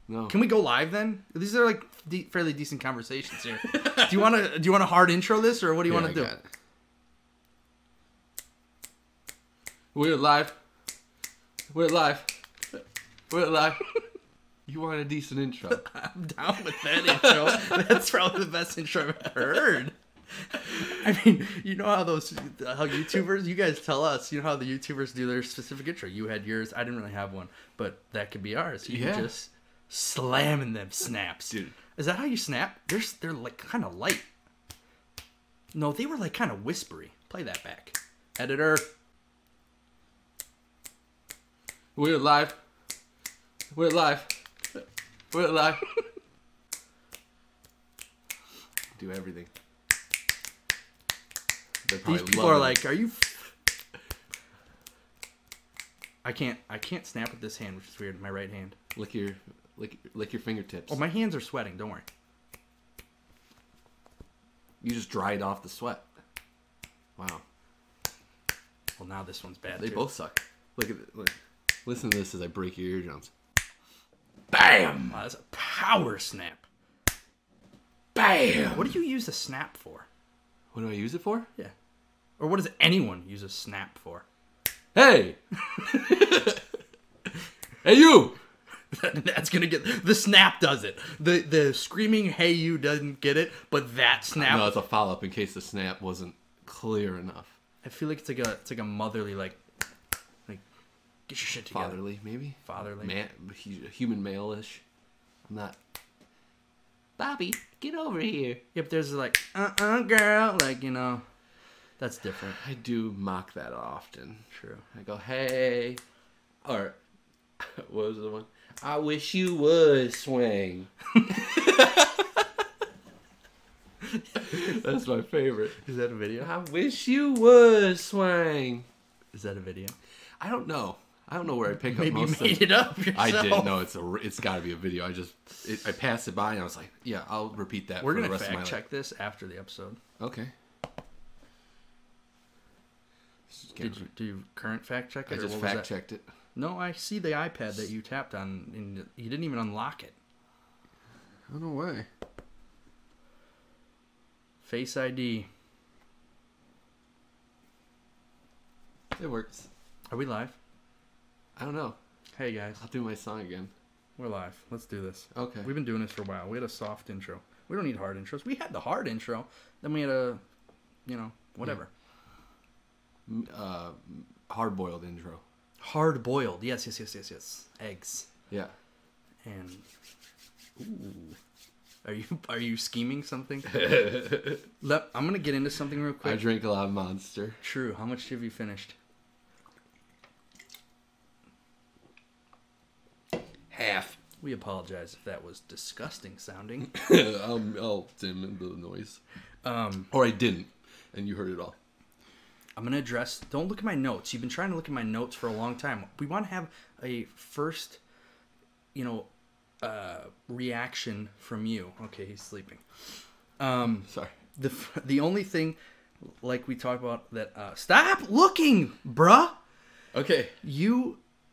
No. Can we go live then? These are like fairly decent conversations here. Do you want to hard intro this, or what do you want to do? We're live. We're live. We're live. You want a decent intro? I'm down with that intro. That's probably the best intro I've ever heard. I mean, you know how YouTubers, you guys tell us, you know how the YouTubers do their specific intro. You had yours. I didn't really have one, but that could be ours. You can just slamming them snaps. Dude. Is that how you snap? They're like kind of light. No, they were like kind of whispery. Play that back. Editor. We're live. We're live. We're live. Do everything. These people are like, are you... I can't snap with this hand, which is weird. My right hand. Lick your fingertips. Oh, my hands are sweating. Don't worry. You just dried off the sweat. Wow. Well, now this one's bad. They too. both suck. Look at it. Look. Listen to this as I break your eardrums. Bam! Wow, that's a power snap. Bam! What do you use a snap for? What do I use it for? Yeah. Or what does anyone use a snap for? Hey! Hey, you! That's gonna get... The snap does it. The screaming "Hey, you" doesn't get it, but that snap... No, it's a follow-up in case the snap wasn't clear enough. I feel like it's like a motherly, like get your shit together. Fatherly, maybe? Fatherly. Human male-ish. I'm not... Bobby, get over here. Yep, there's like, girl. Like, you know, that's different. I do mock that often. True. I go, hey. Or, what was the one? I wish you would swing. That's my favorite. Is that a video? I wish you would swing. Is that a video? I don't know. I don't know where I pick up Maybe most you made it up yourself. I didn't know. It's got to be a video. I passed it by and I was like, yeah, I'll repeat that. We're for gonna the rest of my fact check life. this after the episode. Okay. Did you current fact check it? I just fact checked it. No, I see the iPad that you tapped on, and you didn't even unlock it. I don't know why. Face ID. It works. Are we live? I don't know. Hey guys, I'll do my song again. we're live. Let's do this. Okay. We've been doing this for a while. We had a soft intro. We don't need hard intros. We had the hard intro. Then we had a, whatever. Hard-boiled intro. Hard boiled. Yes. Eggs. Yeah. And ooh. Are you scheming something? I'm gonna get into something real quick. I drink a lot of Monster. True. How much have you finished? Half. We apologize if that was disgusting sounding. I'll dim the noise. Or I didn't, and you heard it all. I'm going to address... Don't look at my notes. You've been trying to look at my notes for a long time. We want to have a first, reaction from you. Okay, he's sleeping. Sorry. The only thing, like we talked about, that... stop looking, bruh! Okay.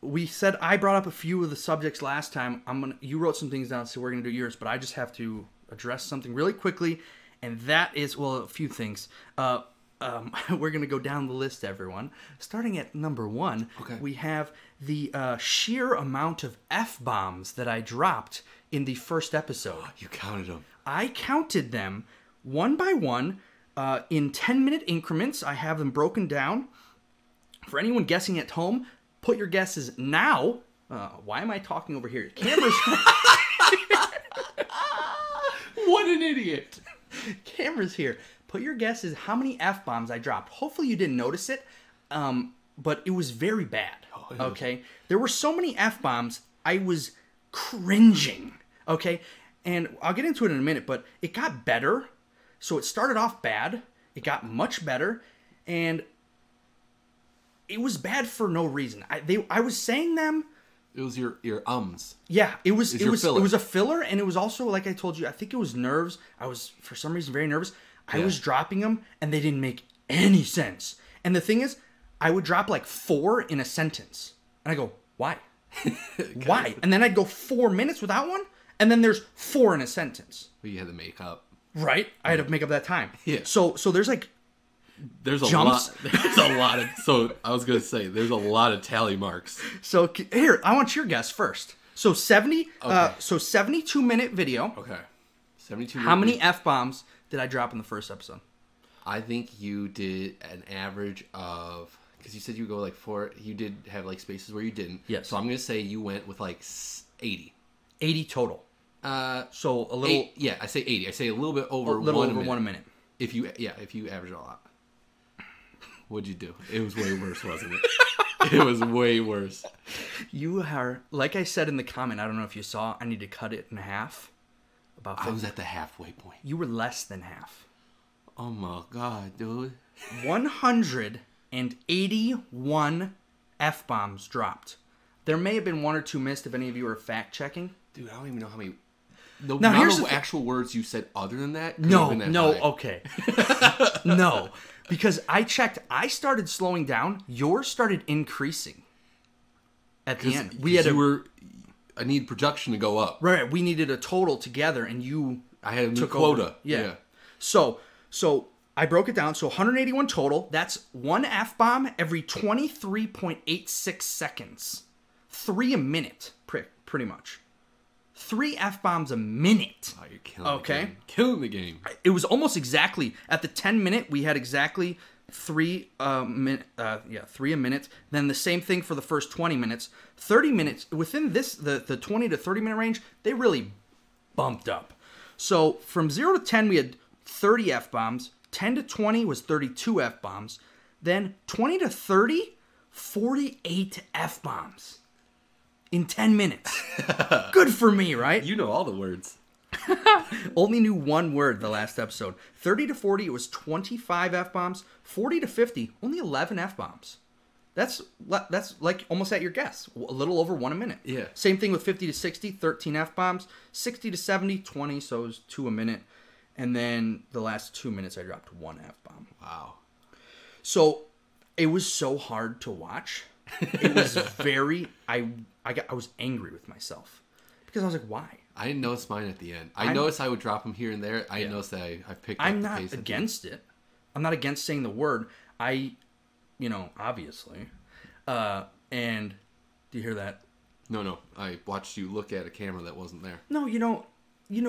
We said I brought up a few of the subjects last time. You wrote some things down, so we're going to do yours, but I just have to address something really quickly, and that is, well, a few things. We're going to go down the list, everyone. Starting at number 1, okay. We have the sheer amount of F-bombs that I dropped in the first episode. You counted them. I counted them one by one in 10-minute increments. I have them broken down. For anyone guessing at home, put your guesses now. Why am I talking over here? Cameras. What an idiot. Camera's here. Put your guesses how many F-bombs I dropped. Hopefully you didn't notice it, but it was very bad, okay? There were so many F-bombs, I was cringing, okay? And I'll get into it in a minute, but it got better. So it started off bad. It got much better, and it was bad for no reason. I was saying them. It was your ums. Yeah, it was a filler, and it was also, like I told you, I think it was nerves. I was, for some reason, very nervous. I was dropping them, and they didn't make any sense. And the thing is, I would drop like 4 in a sentence. And I go, why? Why? And then I'd go 4 minutes without one, and then there's 4 in a sentence. Well, you had to make up. Right? I had to make up that time. Yeah. So there's like There's a jumps. lot. There's a lot of. So I was gonna say there's a lot of tally marks. So here, I want your guess first. So 70. Okay. So 72-minute video. Okay. 72. How many F-bombs did I drop in the first episode? I think you did an average of, because you said you go like 4. You did have like spaces where you didn't. Yes. So I'm gonna say you went with like 80. 80 total. So a little. Yeah, I say 80. I say a little bit over. A little one over minute. 1 minute. If you average it all out. What'd you do? It was way worse, wasn't it? It was way worse. You are, like I said in the comment, I don't know if you saw, I need to cut it in half. About 50. I was at the halfway point. You were less than half. Oh my god, dude. 181 F-bombs dropped. There may have been 1 or 2 missed if any of you are fact checking. Dude, I don't even know how many. The Now, amount here's of the actual words you said other than that. Could have been that No, high. okay. No, because I checked. I started slowing down. Yours started increasing. At the end, we had I need production to go up. right. We needed a total together, and you I had a new took quota. over. Yeah. So I broke it down. So 181 total. That's 1 F-bomb every 23.86 seconds. 3 a minute, pretty much. 3 F-bombs a minute. Oh, you're killing Okay. the game. Killing the game. It was almost exactly at the 10-minute. We had exactly 3 a minute. Then the same thing for the first 20 minutes. 30 minutes within this the 20 to 30 minute range. They really bumped up. So from 0 to 10 we had 30 F-bombs. 10 to 20 was 32 F-bombs. Then 20 to 30, 48 F-bombs in 10 minutes. Good for me, right? You know all the words. Only knew 1 word the last episode. 30 to 40, it was 25 F-bombs. 40 to 50, only 11 F-bombs. That's like almost at your guess. A little over 1 a minute. Yeah. Same thing with 50 to 60, 13 F-bombs. 60 to 70, 20, so it was 2 a minute. And then the last 2 minutes, I dropped 1 F-bomb. Wow. So it was so hard to watch. It was very... I was angry with myself. Because I was like, why? I didn't notice mine at the end. I noticed I would drop them here and there. I noticed that I picked up I'm the not pace against it. I'm not against saying the word. Obviously. And do you hear that? No. I watched you look at a camera that wasn't there. No, you know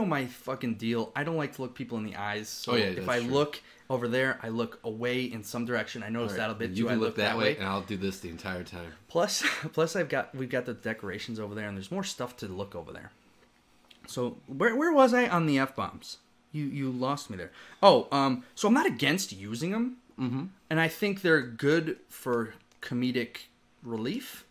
my fucking deal. I don't like to look people in the eyes. So if I look over there, I look away in some direction. I notice that a bit too. You can I look that way, and I'll do this the entire time. Plus we've got the decorations over there, and there's more stuff to look over there. So where was I on the F-bombs? You lost me there. Oh, so I'm not against using them, and I think they're good for comedic relief,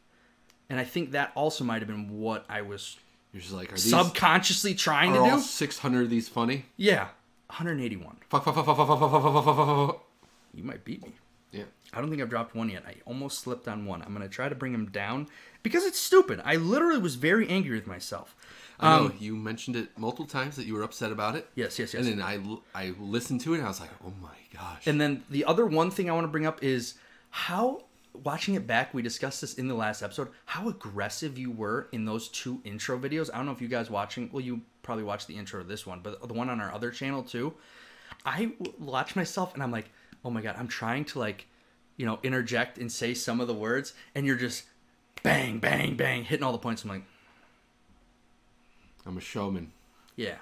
and I think that also might have been what I was. You're just like, are these subconsciously trying to all do. 600 of these funny? Yeah, 181. Fuck. You might beat me. Yeah. I don't think I've dropped 1 yet. I almost slipped on 1. I'm gonna try to bring him down because it's stupid. I literally was very angry with myself. I know you mentioned it multiple times that you were upset about it. Yes. And then I listened to it and I was like, oh my gosh. And then the other one thing I want to bring up is how, watching it back, we discussed this in the last episode, how aggressive you were in those 2 intro videos. I don't know if you guys watching, well, you probably watched the intro of this one, but the one on our other channel too. I watch myself and I'm like, oh my God, I'm trying to interject and say some of the words and you're just bang, bang, bang, hitting all the points. I'm like, I'm a showman. yeah.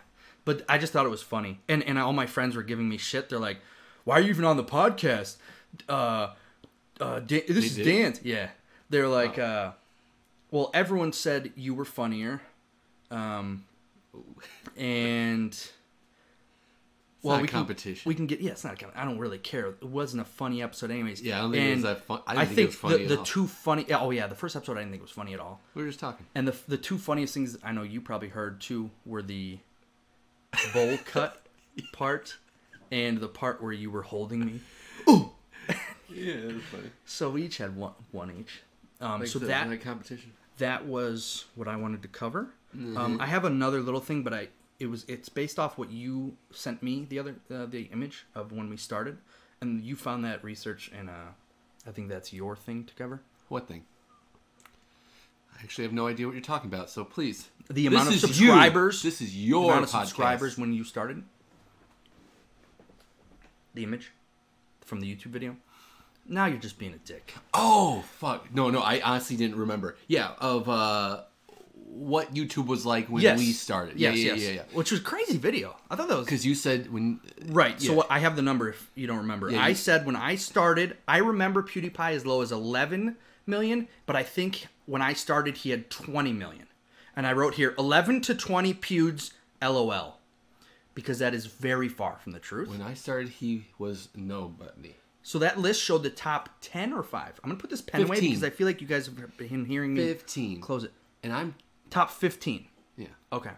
But I just thought it was funny. And all my friends were giving me shit. They're like, why are you even on the podcast? This is Dan's. Yeah. They're like, well, everyone said you were funnier. And... It's not a competition. We can get... Yeah, it's not a competition. I don't really care. It wasn't a funny episode anyways. Yeah, I don't think it was that fun. I didn't think it was funny the at all. 2 funny... Oh, yeah, the first episode I didn't think was funny at all. We were just talking. And the 2 funniest things I know you probably heard too were the bowl cut part and the part where you were holding me. Ooh! Yeah, it was funny. So we each had one each. So that competition. That was what I wanted to cover. Mm-hmm. I have another little thing, but it's based off what you sent me the image of when we started, and you found that research, and I think that's your thing to cover. What thing? I I actually have no idea what you're talking about, so please. The amount of subscribers. This is your amount of podcast. Subscribers when you started. The image from the YouTube video. Now you're just being a dick. Oh, fuck. No, I honestly didn't remember. Yeah, of what YouTube was like when we started. Yeah. Which was a crazy video. I thought that was... Because you said when... Right, so I have the number if you don't remember. I said when I started, I remember PewDiePie as low as 11 million, but I think when I started he had 20 million. And I wrote here, 11 to 20 pewds, LOL. Because that is very far from the truth. When I started, he was nobody. So that list showed the top 10 or 5. I'm going to put this pen away because I feel like you guys have been hearing me. 15. Close it. And I'm... Top 15. Yeah. Okay.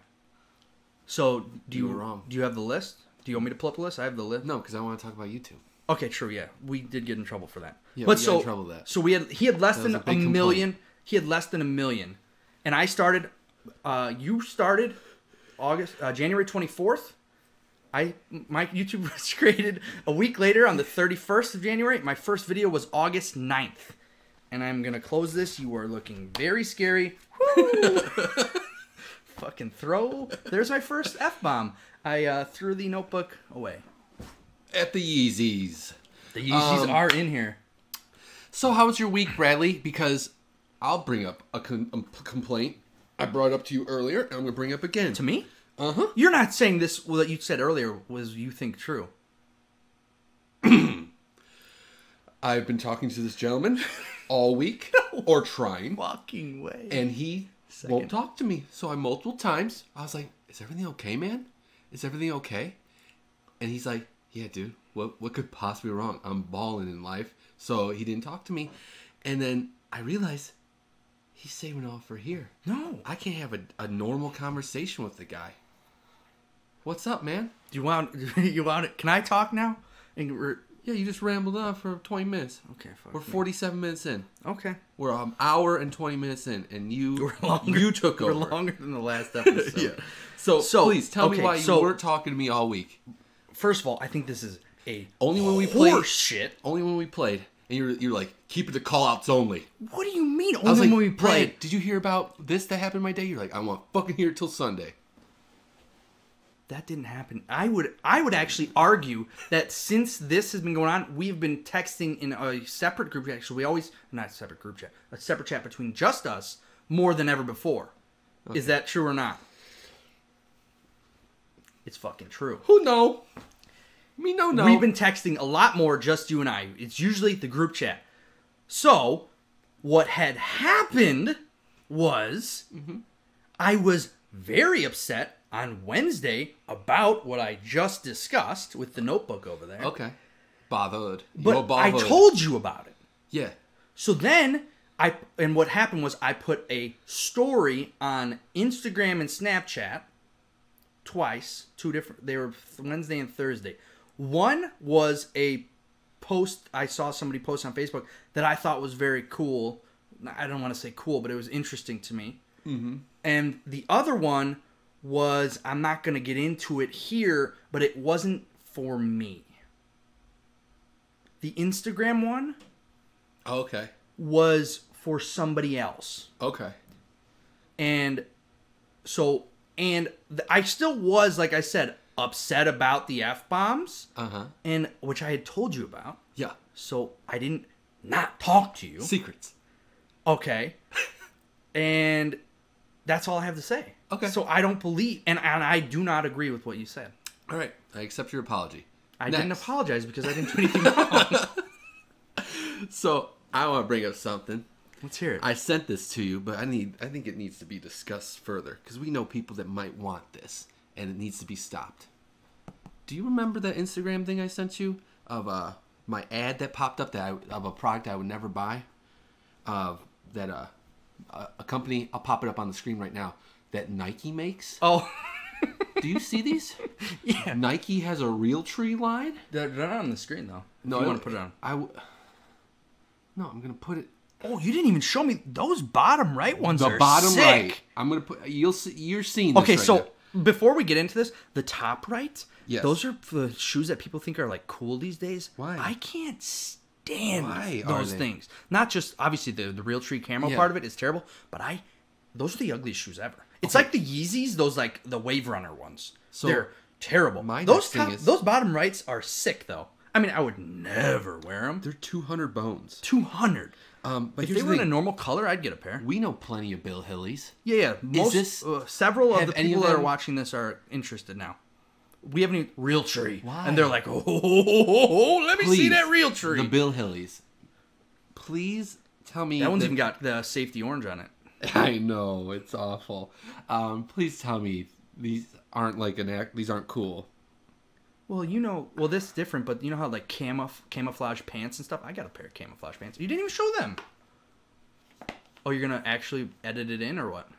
So you were wrong. Do you have the list? Do you want me to pull up the list? I have the list. No, because I want to talk about YouTube. Okay, true, yeah. We did get in trouble for that. Yeah, but we got in trouble for that. So he had less than a million. Complaint. He had less than a million. And I started, you started January 24th. My YouTube was created a week later on the 31st of January. My first video was August 9th. And I'm going to close this. You are looking very scary. Woo! Fucking throw. There's my first F-bomb. I threw the notebook away. At the Yeezys. The Yeezys are in here. So how was your week, Bradley? Because I'll bring up a complaint I brought up to you earlier, and I'm going to bring it up again. To me? Uh-huh. You're not saying this, what you said earlier was you think true. I've been talking to this gentleman all week, or trying. Fucking way. And he won't talk to me. So multiple times, I was like, is everything okay, man? Is everything okay? And he's like, yeah, dude, what could possibly be wrong? I'm balling in life. So he didn't talk to me. And then I realized he's saving it all for here. No. I can't have a normal conversation with the guy. What's up, man? Do you want it? Can I talk now? Yeah, you just rambled on for 20 minutes. Okay, fuck. We're 47 minutes in. Okay. We're an hour and 20 minutes in, and you took over. We're longer than the last episode. Yeah. So please tell me why you weren't talking to me all week. First of all, I think this is a only when we played. Shit. Only when we played, and you're like, keep it to call-outs only. What do you mean? I was only like, when we played? Brad, did you hear about this that happened my day? You're like, I want fucking hear it till Sunday. That didn't happen. I would actually argue that since this has been going on, we've been texting in a separate group chat. So we always, not a separate group chat, a separate chat between just us more than ever before. Okay. Is that true or not? It's fucking true. Who know? Me no. We've been texting a lot more, just you and I. It's usually the group chat. So, what had happened was I was very upset on Wednesday about what I just discussed with the notebook over there. Okay. Bothered. But I told you about it. Yeah. So then, and what happened was I put a story on Instagram and Snapchat twice. They were Wednesday and Thursday. One was a post I saw somebody post on Facebook that I thought was very cool. I don't want to say cool, but it was interesting to me. Mm-hmm. And the other one was, I'm not going to get into it here, but it wasn't for me. The Instagram one was for somebody else. Okay. And so, I still was, like I said, upset about the F-bombs. Uh-huh. And which I had told you about. Yeah. So I didn't not talk to you. Secrets. Okay. And that's all I have to say. Okay. So I don't believe, and I do not agree with what you said. All right. I accept your apology. I didn't apologize because I didn't do anything wrong. So I want to bring up something. Let's hear it. I sent this to you, but I think it needs to be discussed further because we know people that might want this, and it needs to be stopped. Do you remember that Instagram thing I sent you of my ad that popped up of a product I would never buy? That a company, I'll pop it up on the screen right now, that Nike makes. Oh. Do you see these? Yeah. Nike has a Realtree line. They're not on the screen, though. No, you want to put it on. No, I'm going to put it. Oh, you didn't even show me. Those bottom right ones the are bottom sick. right. I'm going to put, you're seeing this okay, right so now. Before we get into this, the top right, yes. Those are the shoes that people think are like cool these days. Why? I can't stand Why those things. Not just, obviously, the Realtree camo part of it is terrible, but I Those are the ugliest shoes ever. It's like the Yeezys, those like the Wave Runner ones. So they're terrible. Those bottom rights are sick though. I mean, I would never wear them. They're 200 bones. 200. But if they were in a normal color, I'd get a pair. We know plenty of Bill Hillies. Yeah. Several of the people that are watching this are interested now. We haven't even... Realtree. Why? And they're like, oh, let me see that Realtree. The Bill Hillies. Please tell me... That one's even got the safety orange on it. I know. It's awful. Please tell me these aren't like these aren't cool. Well, this is different, but you know how like camouflage pants and stuff? I got a pair of camouflage pants. You didn't even show them. Oh, you're going to actually edit it in or what?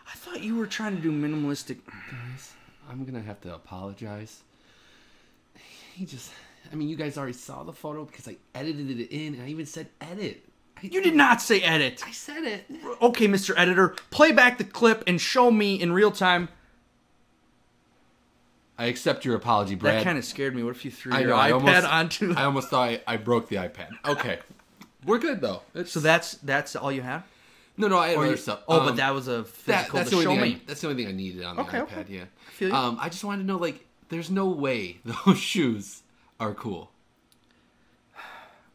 I thought you were trying to do minimalistic. Guys, I'm going to have to apologize. You guys already saw the photo because I edited it in and I even said edit. You did not say edit. I said it. Okay, Mr. Editor, play back the clip and show me in real time. I accept your apology, Brad. That kind of scared me. What if you threw your iPad onto... I almost thought I broke the iPad. Okay. We're good, though. So that's all you have? No, I had other stuff. Oh, but that was a physical to show me. That's the only thing I needed on the iPad, okay. Yeah. I feel you. I just wanted to know, there's no way those shoes are cool.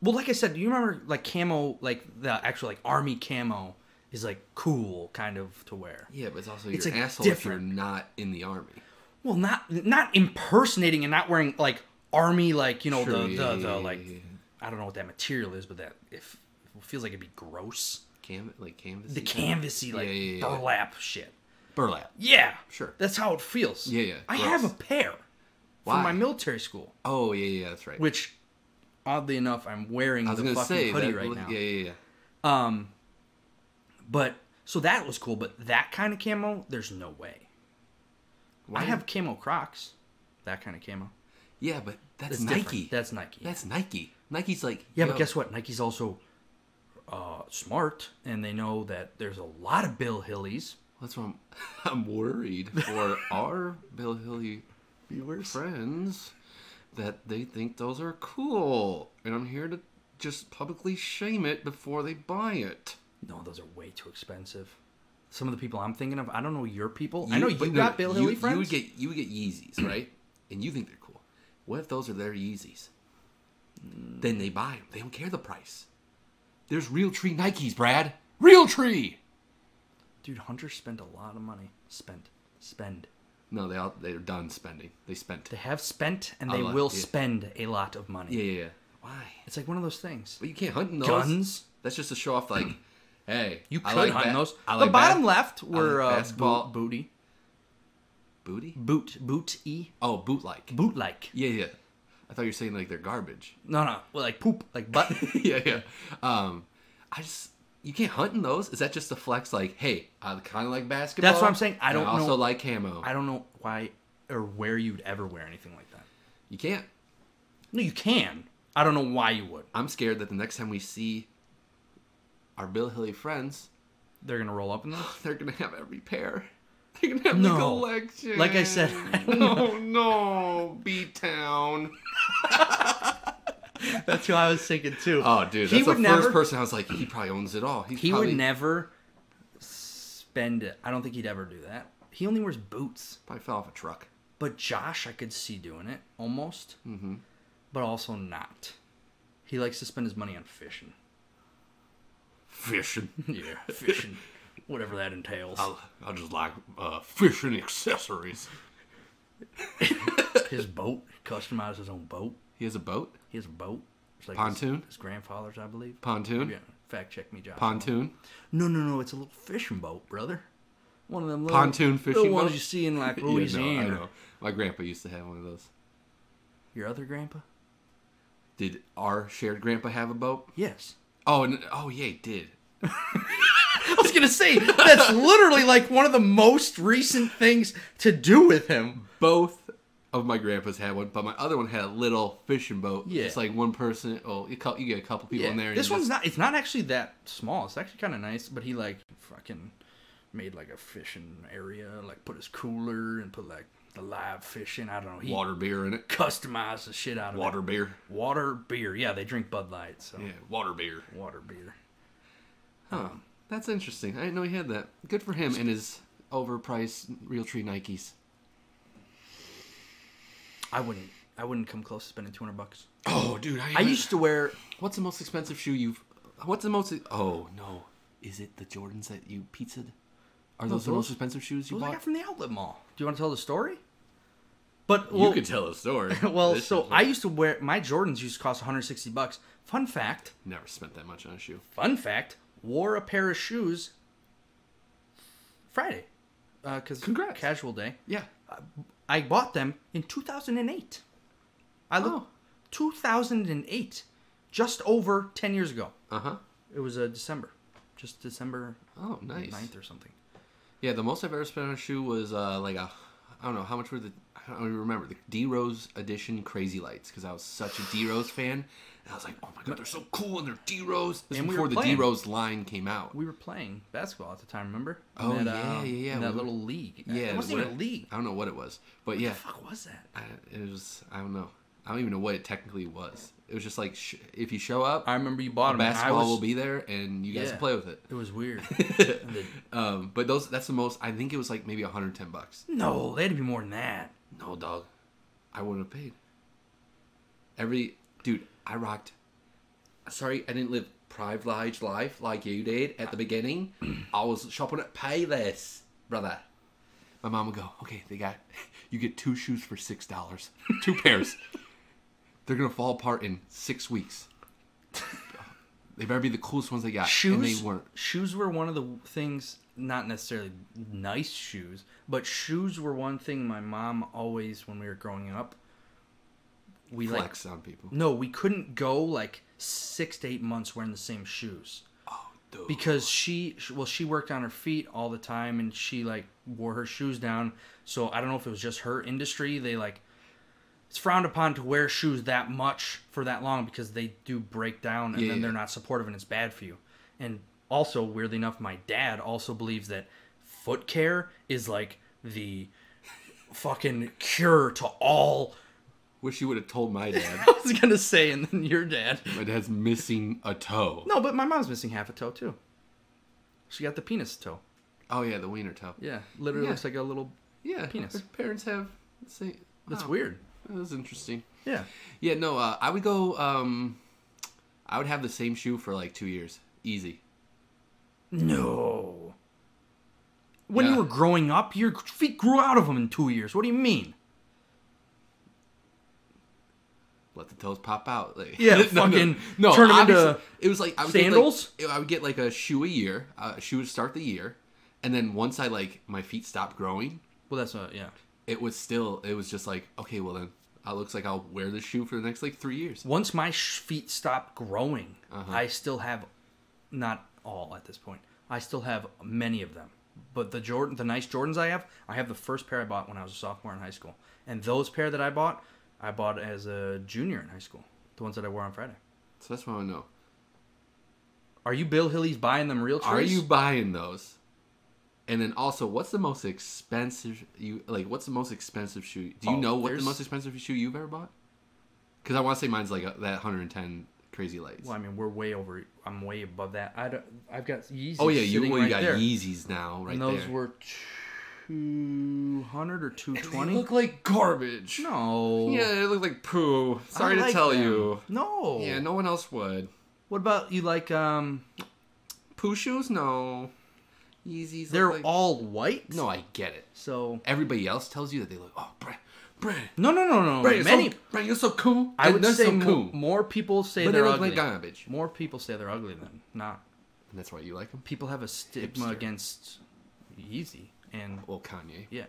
Well, like I said, do you remember, camo, the actual, army camo is, cool, kind of, to wear? Yeah, but it's also your asshole different. If you're not in the army. Well, not impersonating and not wearing army I don't know what that material is, but that if it feels like it'd be gross. Canvas. The canvasy burlap shit. Burlap. Yeah. Sure. That's how it feels. Yeah. I have a pair from my military school. Oh yeah, that's right. Which, oddly enough, I'm wearing the fucking hoodie right now. Yeah. But so that was cool, but that kind of camo, there's no way. I have camo Crocs. That kind of camo. Yeah, but that's Nike. Different. That's Nike. That's Nike. Nike's but guess what? Nike's also smart, and they know that there's a lot of Bill Hillies. That's why I'm worried for our Bill Hilly viewers, friends, that they think those are cool, and I'm here to just publicly shame it before they buy it. No, those are way too expensive. Some of the people I'm thinking of, I don't know your people. I know you got Bill Hilly friends. You would get Yeezys, right? And you think they're cool. What if those are their Yeezys? Then they buy them. They don't care the price. There's Realtree Nikes, Brad. Realtree! Dude, Hunter spent a lot of money. Spend. No, they're done spending. They spent. They have spent, and they will spend a lot of money. Yeah. Why? It's like one of those things. But you can't hunt in those. Guns? That's just to show off, hey, you could hunt those. The bottom left were basketball. Booty. Booty? Boot-y. Oh, boot-like. Boot-like. Yeah. I thought you were saying they're garbage. No. Well, poop, butt. Yeah. You can't hunt in those. Is that just a flex? Hey, I kind of like basketball. That's what I'm saying. I also like camo. I don't know why or where you'd ever wear anything like that. You can't. No, you can. I don't know why you would. I'm scared that the next time we see our Bill Hilly friends, they're gonna roll up in those. They're gonna have every pair. They're gonna have the collection. Like I said, no, B-Town. That's who I was thinking too. Oh, dude, that's the first person I was like, he probably owns it all. He would never spend it. I don't think he'd ever do that. He only wears boots. Probably fell off a truck. But Josh, I could see doing it almost, but also not. He likes to spend his money on fishing. Fishing? Yeah, fishing. Whatever that entails. I just like fishing accessories. His boat. Customized his own boat. He has a boat? He has a boat. It's like pontoon? His grandfather's, I believe. Pontoon? Yeah. Fact check me, Josh. Pontoon? No. It's a little fishing boat, brother. One of them little pontoon fishing little ones boat? you see in Louisiana. Yeah, no, I know. My grandpa used to have one of those. Your other grandpa? Did our shared grandpa have a boat? Yes. Oh yeah, he did. I was going to say, that's literally one of the most recent things to do with him. Both of my grandpas had one, but my other one had a little fishing boat. Yeah. It's one person. Oh, you get a couple people in there. This one's not, it's not actually that small. It's actually kind of nice, but he fucking made a fishing area, put his cooler and put the live fishing. I don't know. He water beer in it. Customized the shit out of water beer. Water beer. Yeah, they drink Bud Light. So. Yeah, water beer. Water beer. Huh. That's interesting. I didn't know he had that. Good for him and his overpriced Realtree Nikes. I wouldn't come close to spending $200. Oh, dude, I used to wear. What's the most expensive shoe you've? What's the most? Oh no, is it the Jordans that you pizzaed? Are those the most expensive shoes you Those I bought? got from the outlet mall. Do you want to tell the story? But You could tell a story. Well, This so is- I used to wear my Jordans. Used to cost $160. Fun fact. never spent that much on a shoe. Fun fact. Wore a pair of shoes Friday. Because Congrats. casual day. Yeah. I bought them in 2008. I look 2008, just over 10 years ago. Uh-huh. It was December, just December Oh, nice. 9th or something. Yeah, the most I've ever spent on a shoe was like I don't know, how much were I don't even remember, the D-Rose edition Crazy Lights, because I was such a D-Rose fan. And I was like, oh my god, they're so cool, and they're D-Rose. This And was we were before the playing. D-Rose line came out. We were playing basketball at the time, remember? Oh, In yeah. In that We were- little league. Yeah. It wasn't even a league. I don't know what it was. But yeah, What the fuck was that? it was, I don't know. I don't even know what it technically was. It was just like, if you show up, I remember you bought them. basketball will be there, and you guys Yeah. can play with it. It was weird. But that's the most, I think it was like maybe $110. No, they had to be more than that. No, dog. I wouldn't have paid. Dude, I rocked. Sorry, I didn't live privileged life like you did at the beginning. I was shopping at Payless, brother. My mom would go, okay, you get 2 shoes for $6. 2 pairs. They're going to fall apart in 6 weeks. They better be the coolest ones they got. Shoes, and they weren't. Shoes were one of the things, not necessarily nice shoes, but shoes were one thing my mom always, when we were growing up, we Flex on people. No, we couldn't go like 6 to 8 months wearing the same shoes. Oh, dude. Because she worked on her feet all the time, and she like wore her shoes down. So I don't know if it was just her industry. They like, it's frowned upon to wear shoes that much for that long because they do break down, and then they're not supportive, and it's bad for you. And also, weirdly enough, my dad also believes that foot care is like the fucking cure to all. Wish you would have told my dad. I was gonna say, and then your dad. My dad's missing a toe. No, but my mom's missing half a toe too. She got the penis toe. Oh, yeah, the wiener toe. Yeah, literally Yeah. looks like a little penis. Our parents have. That's wow, weird. That was interesting. Yeah. Yeah, no, I would go. I would have the same shoe for like 2 years, easy. No. When Yeah. you were growing up, your feet grew out of them in 2 years. What do you mean? Let the toes pop out. Like, Yeah, no, fucking no, turn 'em obviously, into it was like I would sandals? I would get like a shoe a year. A shoe would start the year, and then once I like my feet stopped growing, Well, that's not, yeah. it was just like, okay, well then it looks like I'll wear this shoe for the next like 3 years. Once my feet stopped growing, Uh-huh. I still have, not all at this point, I still have many of them. But the nice Jordans I have the first pair I bought when I was a sophomore in high school. And those pair that I bought as a junior in high school. The ones that I wore on Friday. So that's what I want to know. Are you Bill Hilly's buying them real trees? Are you buying those? And then also, what's the most expensive what's the most expensive shoe? Do you know what the most expensive shoe you've ever bought? Because I want to say mine's like that 110 Crazy Lights. Well, I mean, I'm way above that. I've got Yeezys. Oh yeah, sitting you right got there. Yeezys now, right And there. those were 200 or 220. They look like garbage. No. Yeah, they look like poo. I Sorry to like tell them. you. No. Yeah, no one else would. What about you? Like Poo shoes? No. Yeezys. they're look like... all white. No, I get it. So Everybody else tells you that they look. Oh, Brent. no. Brent, Many. Brent, you're so cool. I would They're say so cool. more people say But they they're look ugly. like garbage. More people say they're ugly than not. And that's why you like them. People have a stigma Hipster. against Yeezy, and Well, Kanye. yeah.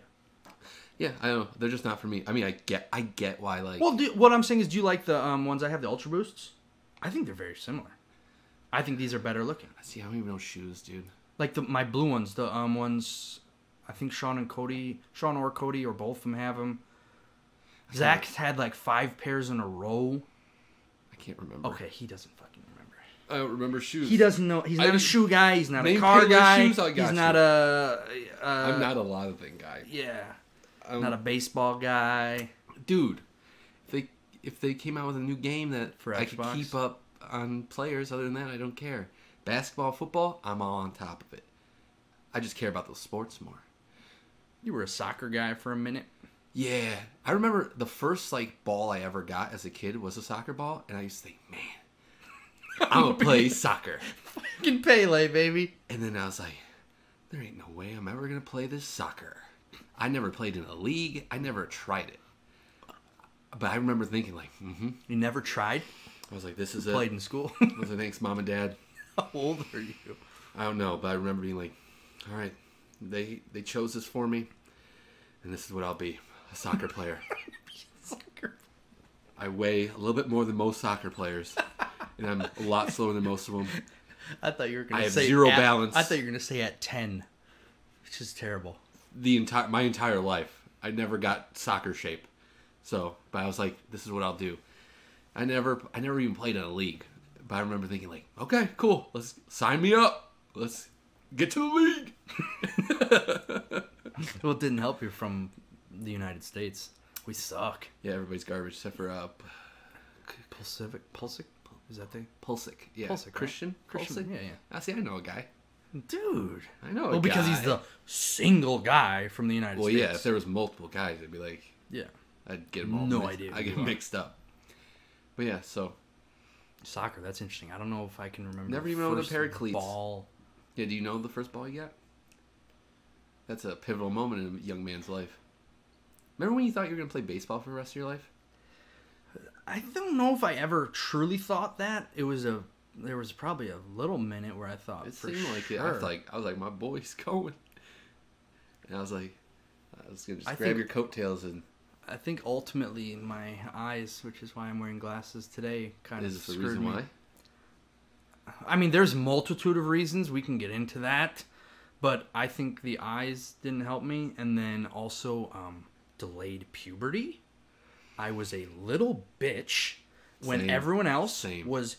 Yeah, I don't know. They're just not for me. I mean, I get why. Like, Well, what I'm saying is, do you like the ones I have, the Ultra Boosts? I think they're very similar. I think these are better looking. see, I don't even know shoes, dude. Like my blue ones, the ones, I think Sean or Cody, or both of them have them. Zach's had like 5 pairs in a row. I can't remember. Okay, he doesn't fucking remember. I don't remember shoes. He doesn't know. He's not a shoe guy. He's not a Name car Payless guy. shoes, I got He's you. not a. I'm not a lot of thing guy. Yeah. Not a baseball guy. Dude, if they came out with a new game that For I could Xbox? keep up on players, other than that, I don't care. Basketball, football, I'm all on top of it. I just care about those sports more. You were a soccer guy for a minute. Yeah. I remember the first, like, ball I ever got as a kid was a soccer ball, and I used to think, man, I'm going to play soccer. Fucking Pele, baby. And then I was like, there ain't no way I'm ever going to play this soccer. I never played in a league. I never tried it. But I remember thinking, like, You never tried? I was like, this is it. Played in school? I was like, thanks, Mom and Dad. How old are you? I don't know, but I remember being like, all right, they chose this for me, and this is what I'll be, a soccer player. Soccer. I weigh a little bit more than most soccer players, and I'm a lot slower than most of them. I thought you were going I to have say zero balance. I thought you were going to say at 10, which is terrible. My entire life, I never got soccer shape. So, but I was like, this is what I'll do. I never even played in a league. But I remember thinking, like, okay, cool, let's sign me up. Let's get to the league. Well, it didn't help you from the United States. We suck. Yeah, everybody's garbage except for Pulsic? Is that the Pulsic. Yeah, Pulsic, Christian. right? Pulsic. Yeah. I see. I know a guy. Dude. I know a Well, because guy. he's the single guy from the United States. Well, yeah. If there was multiple guys, I'd be like, Yeah. I'd get them all. No idea I who get you are. mixed up. But yeah, so Soccer, that's interesting. I don't know if I can remember. Never the even owned a first pair of cleats. Ball. yeah. Do you know the first ball you got? That's a pivotal moment in a young man's life. Remember when you thought you were gonna play baseball for the rest of your life? I don't know if I ever truly thought that. There was probably a little minute where I thought It for seemed like it. sure. I was like, my boy's going. And I was like, I was gonna just I grab think- your coattails and. I think ultimately my eyes, which is why I'm wearing glasses today, kind of Is this the screwed reason me. why? I mean, there's a multitude of reasons. We can get into that. But I think the eyes didn't help me. And then also delayed puberty. I was a little bitch when Same. everyone else Same. was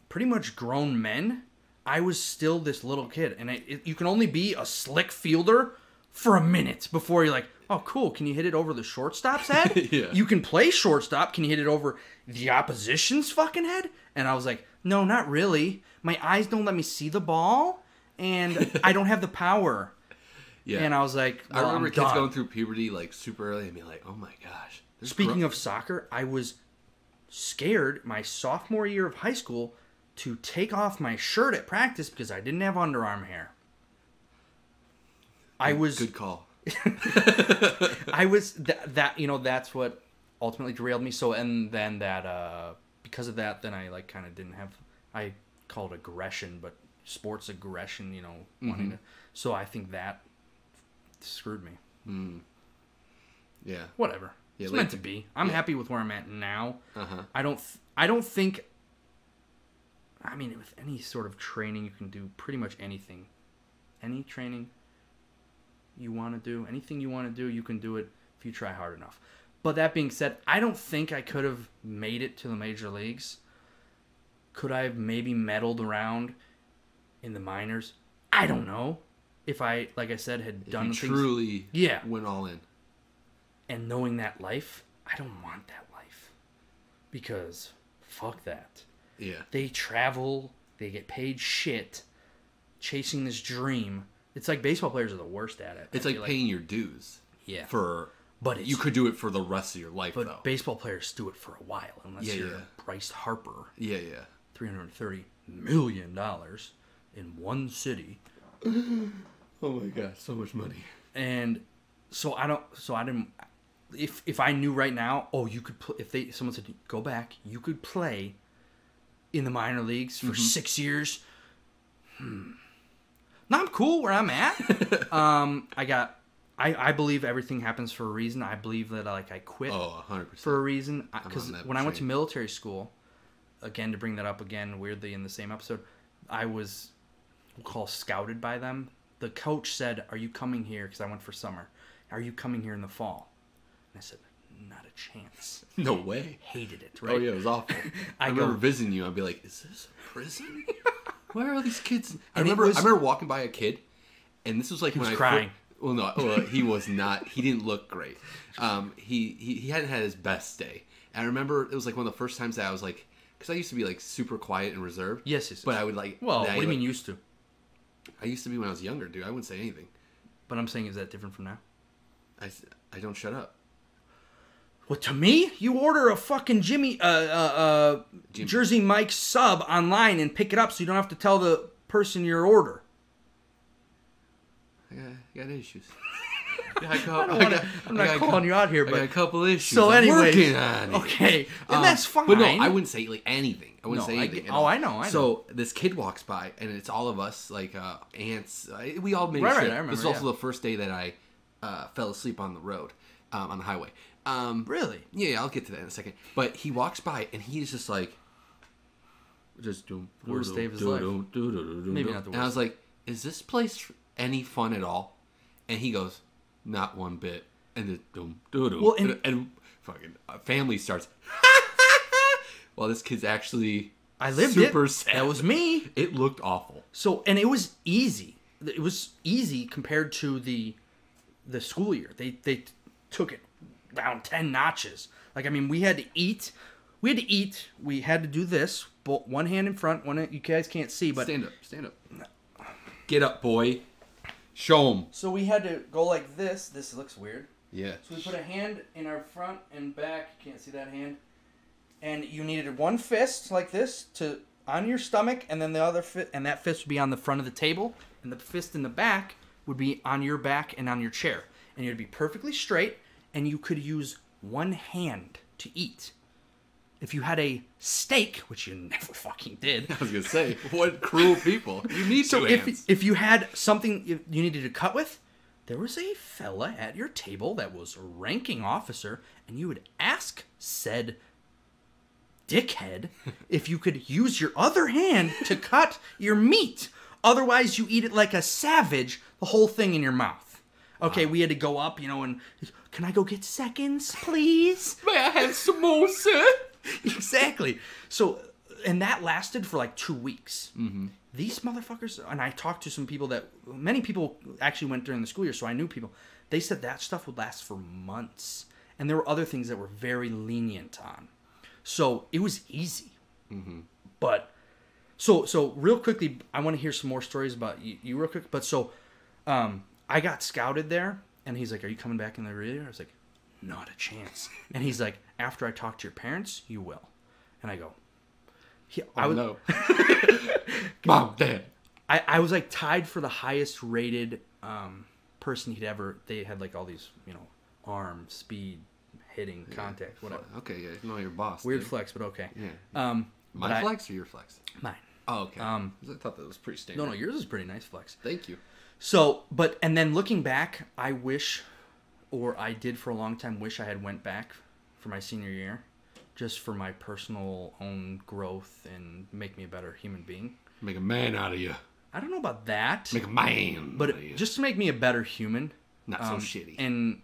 pretty much grown men. I was still this little kid. And you can only be a slick fielder for a minute before you're like, oh, cool. Can you hit it over the shortstop's head? Yeah. You can play shortstop. Can you hit it over the opposition's fucking head? And I was like, no, not really. My eyes don't let me see the ball, and I don't have the power. Yeah. And I was like, well, I remember I'm kids done. going through puberty like super early and being like, oh my gosh. Speaking of soccer, I was scared my sophomore year of high school to take off my shirt at practice because I didn't have underarm hair. I was Good call. I was that's what ultimately derailed me. So and then that because of that, then I like kind of didn't have, I call it aggression, but sports aggression, wanting to. So I think that screwed me. Yeah. Whatever. Yeah, It's like- meant to be. I'm yeah. happy with where I'm at now. Uh-huh. I don't think. I mean, with any sort of training, you can do pretty much anything. Any training you want to do, anything you want to do, you can do it if you try hard enough. But that being said, I don't think I could have made it to the major leagues. Could I have maybe meddled around in the minors? I don't know. If I, like I said, had done You things. truly Yeah. went all in. And knowing that life, I don't want that life. Because fuck that. Yeah. They travel, they get paid shit, chasing this dream. It's like baseball players are the worst at it. It's I like feel paying your dues. Yeah. For But it's, you could do it for the rest of your life But though. baseball players do it for a while, unless Yeah, you're yeah. Bryce Harper, Yeah, yeah. $330 million in one city. Oh my god, so much money. And so I didn't. If I knew right now, oh, you could someone said go back, you could play in the minor leagues for 6 years. Now I'm cool where I'm at. I believe everything happens for a reason. I believe that I quit 100%. for a reason. Because on that when I went to train. military school, again to bring that up again weirdly in the same episode, I was we'll call scouted by them. The coach said, "Are you coming here?" Because I went for summer. Are you coming here in the fall? And I said, "Not a chance." No way. Hated it. Right? Oh yeah, it was awful. I go- remember visiting you. I'd be like, "Is this a prison? Where are all these kids?" I And it remember. was- I remember walking by a kid, and this was like He when was I crying. Well, no, he was not. He didn't look great. He hadn't had his best day. And I remember it was like one of the first times that I was like because I used to be like super quiet and reserved. Yes. But I would like. Well, what do you mean used to? I used to be when I was younger, dude. I wouldn't say anything. But I'm saying, is that different from now? I don't shut up. Well, to me, you order a fucking Jimmy. Jersey Mike sub online and pick it up, so you don't have to tell the person your order. I got issues. I'm not calling you out here, but I got a couple issues. So anyway, working on it. Okay, and that's fine. But no, I wouldn't say like anything. I wouldn't say anything. I know. So this kid walks by, and it's all of us, like aunts. We all made a trip. Right, I remember, This was also the first day that I fell asleep on the road, on the highway. Really? Yeah, I'll get to that in a second. But he walks by, and he's just like, Worst day of his life. Maybe not the worst. And I was like, is this place any fun at all? And he goes, not one bit. And the Well, and fucking family starts. Well, this kid's actually I lived super it. sad. That was me. It looked awful. So, and it was easy. It was easy compared to the school year. They took it down 10 notches. Like, I mean, we had to eat. We had to do this. One hand in front. You guys can't see, but Stand up. Get up, boy. Show them. So we had to go like this. This looks weird. Yeah. So we put a hand in our front and back. You can't see that hand. And you needed one fist like this on your stomach, and then the other fist, and that fist would be on the front of the table, and the fist in the back would be on your back and on your chair. And you'd be perfectly straight, and you could use one hand to eat. If you had a steak, which you never fucking did. I was going to say, what cruel people. You need two hands. If you had something you needed to cut with, there was a fella at your table that was a ranking officer, and you would ask said dickhead if you could use your other hand to cut your meat. Otherwise, you eat it like a savage, the whole thing in your mouth. Okay, we had to go up, and can I go get seconds, please? May I have samosa? Exactly. So, and that lasted for like 2 weeks. Mm-hmm. These motherfuckers, and I talked to some people many people actually went during the school year, so I knew people. They said that stuff would last for months. And there were other things that were very lenient on. So it was easy. Mm-hmm. But, so real quickly, I want to hear some more stories about you real quick. But so, I got scouted there, and he's like, are you coming back in the rear? I was like, not a chance. And he's like, after I talk to your parents, you will. And I go, no. Mom, Dad. I was like tied for the highest rated person they had like all these, arm, speed, hitting, contact, whatever. Okay, yeah, you know your boss. Weird dude. flex, but okay. Yeah. My flex or your flex? Mine. Oh, okay. I thought that was pretty standard. No, yours is pretty nice flex. Thank you. So, and then looking back, I wish, or I did for a long time, wish I had went back for my senior year, just for my personal own growth and make me a better human being. Make a man out of you. I don't know about that. Make a man but out of you. Just to make me a better human. Not so shitty. And,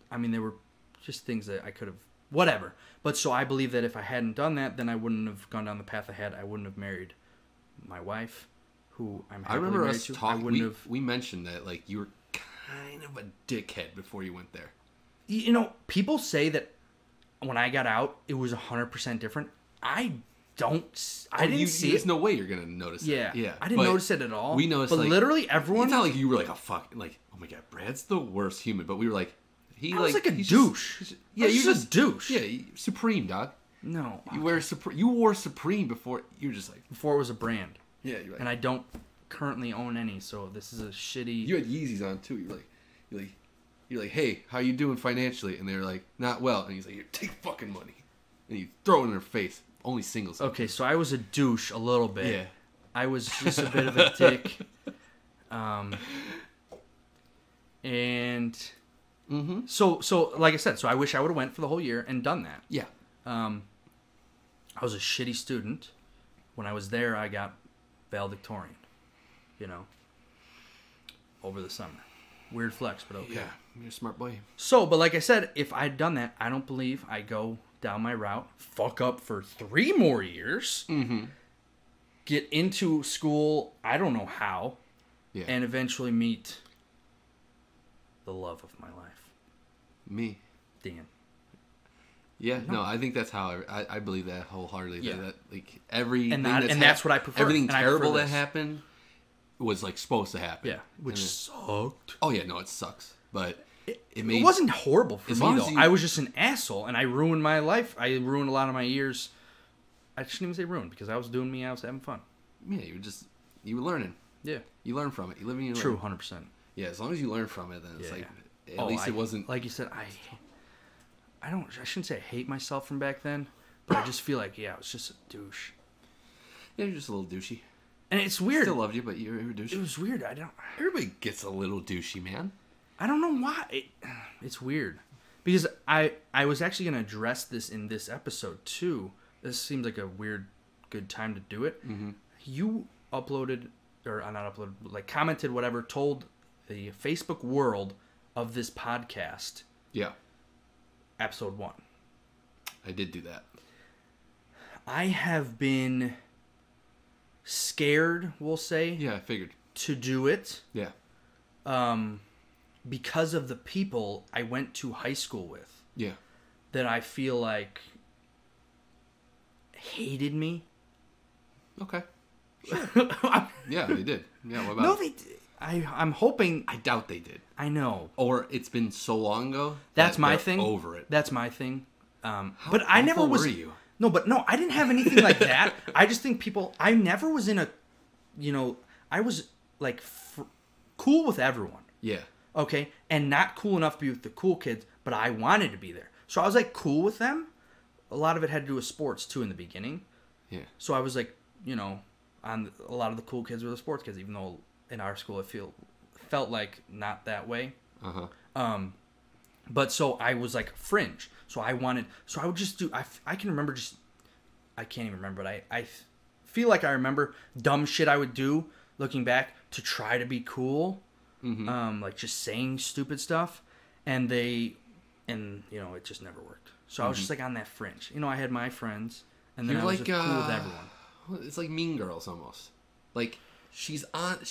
I mean, there were just things that I could have, whatever. But so I believe that if I hadn't done that, then I wouldn't have gone down the path I had. I wouldn't have married my wife, who I'm happily I remember married us to. talking. We mentioned that like you were kind of a dickhead before you went there. People say that when I got out, it was 100% different. I didn't see it. There's no way you're gonna notice it. Yeah. I didn't notice it at all. We noticed, but like, literally everyone. It's not like you were like a fucking like, oh my god, Brad's the worst human. But we were like, I was like a douche. You're just a douche. Yeah, supreme, dog. No, You wore Supreme before. You were just like before it was a brand. Yeah, you're right. And I don't currently own any, so this is a shitty. You had Yeezys on too. You're like, hey, how you doing financially? And they're like, not well. And he's like, here, take fucking money, and you throw it in their face. Only singles. Okay, so I was a douche a little bit. Yeah. I was just a bit of a dick. And so like I said, so I wish I would have went for the whole year and done that. Yeah. I was a shitty student. When I was there, I got valedictorian, over the summer. Weird flex, but okay. Yeah, you're a smart boy. So, but like I said, if I'd done that, I don't believe I go down my route, fuck up for 3 more years, get into school, I don't know how, and eventually meet the love of my life. Me. Dan. Yeah, no, I think that's how I believe that wholeheartedly. Yeah. That like everything that's what I prefer. Everything And I terrible prefer that this. happened was like supposed to happen. Yeah, which sucked. Oh yeah, no, it sucks. But It wasn't horrible for as me long as though. you- I was just an asshole, and I ruined my life. I ruined a lot of my years. I shouldn't even say ruined because I was doing me. I was having fun. Yeah, you were learning. Yeah, You learn from it. You live and you learn. true, 100%. Yeah, as long as you learn from it, then it's Yeah. like at least it wasn't like you said. I shouldn't say I hate myself from back then, but I just feel like I was just a douche. Yeah, you're just a little douchey. And it's weird. Still loved you, but you're a douche. It was weird. Everybody gets a little douchey, man. I don't know why. It's weird. Because I was actually going to address this in this episode, too. This seems like a good time to do it. Mm-hmm. You uploaded, or not uploaded, like commented, whatever, told the Facebook world of this podcast, Yeah, episode 1. I did do that. I have been scared, we'll say, Yeah, I figured. to do it. Yeah. Because of the people I went to high school with. Yeah. That I feel like hated me. Okay. Yeah, they did. Yeah, what about No, it? they did. I'm hoping. I doubt they did. I know. Or it's been so long ago. That's that my they're thing. Over it. That's my thing. But I never awful was. were you? No, but no, I didn't have anything like that. I just think people. I never was in a. I was like cool with everyone. Yeah. Okay, and not cool enough to be with the cool kids, but I wanted to be there. So I was like cool with them. A lot of it had to do with sports too in the beginning. Yeah. So I was like, on a lot of the cool kids were the sports kids, even though in our school it felt like not that way. But so I was like fringe. So I would just do. I can remember I can't even remember, but I feel like I remember dumb shit I would do looking back to try to be cool. Mm-hmm. Like just saying stupid stuff, and it just never worked. So I was just like on that fringe. I had my friends, and then You're I was like, just cool with everyone. It's like Mean Girls almost. Like she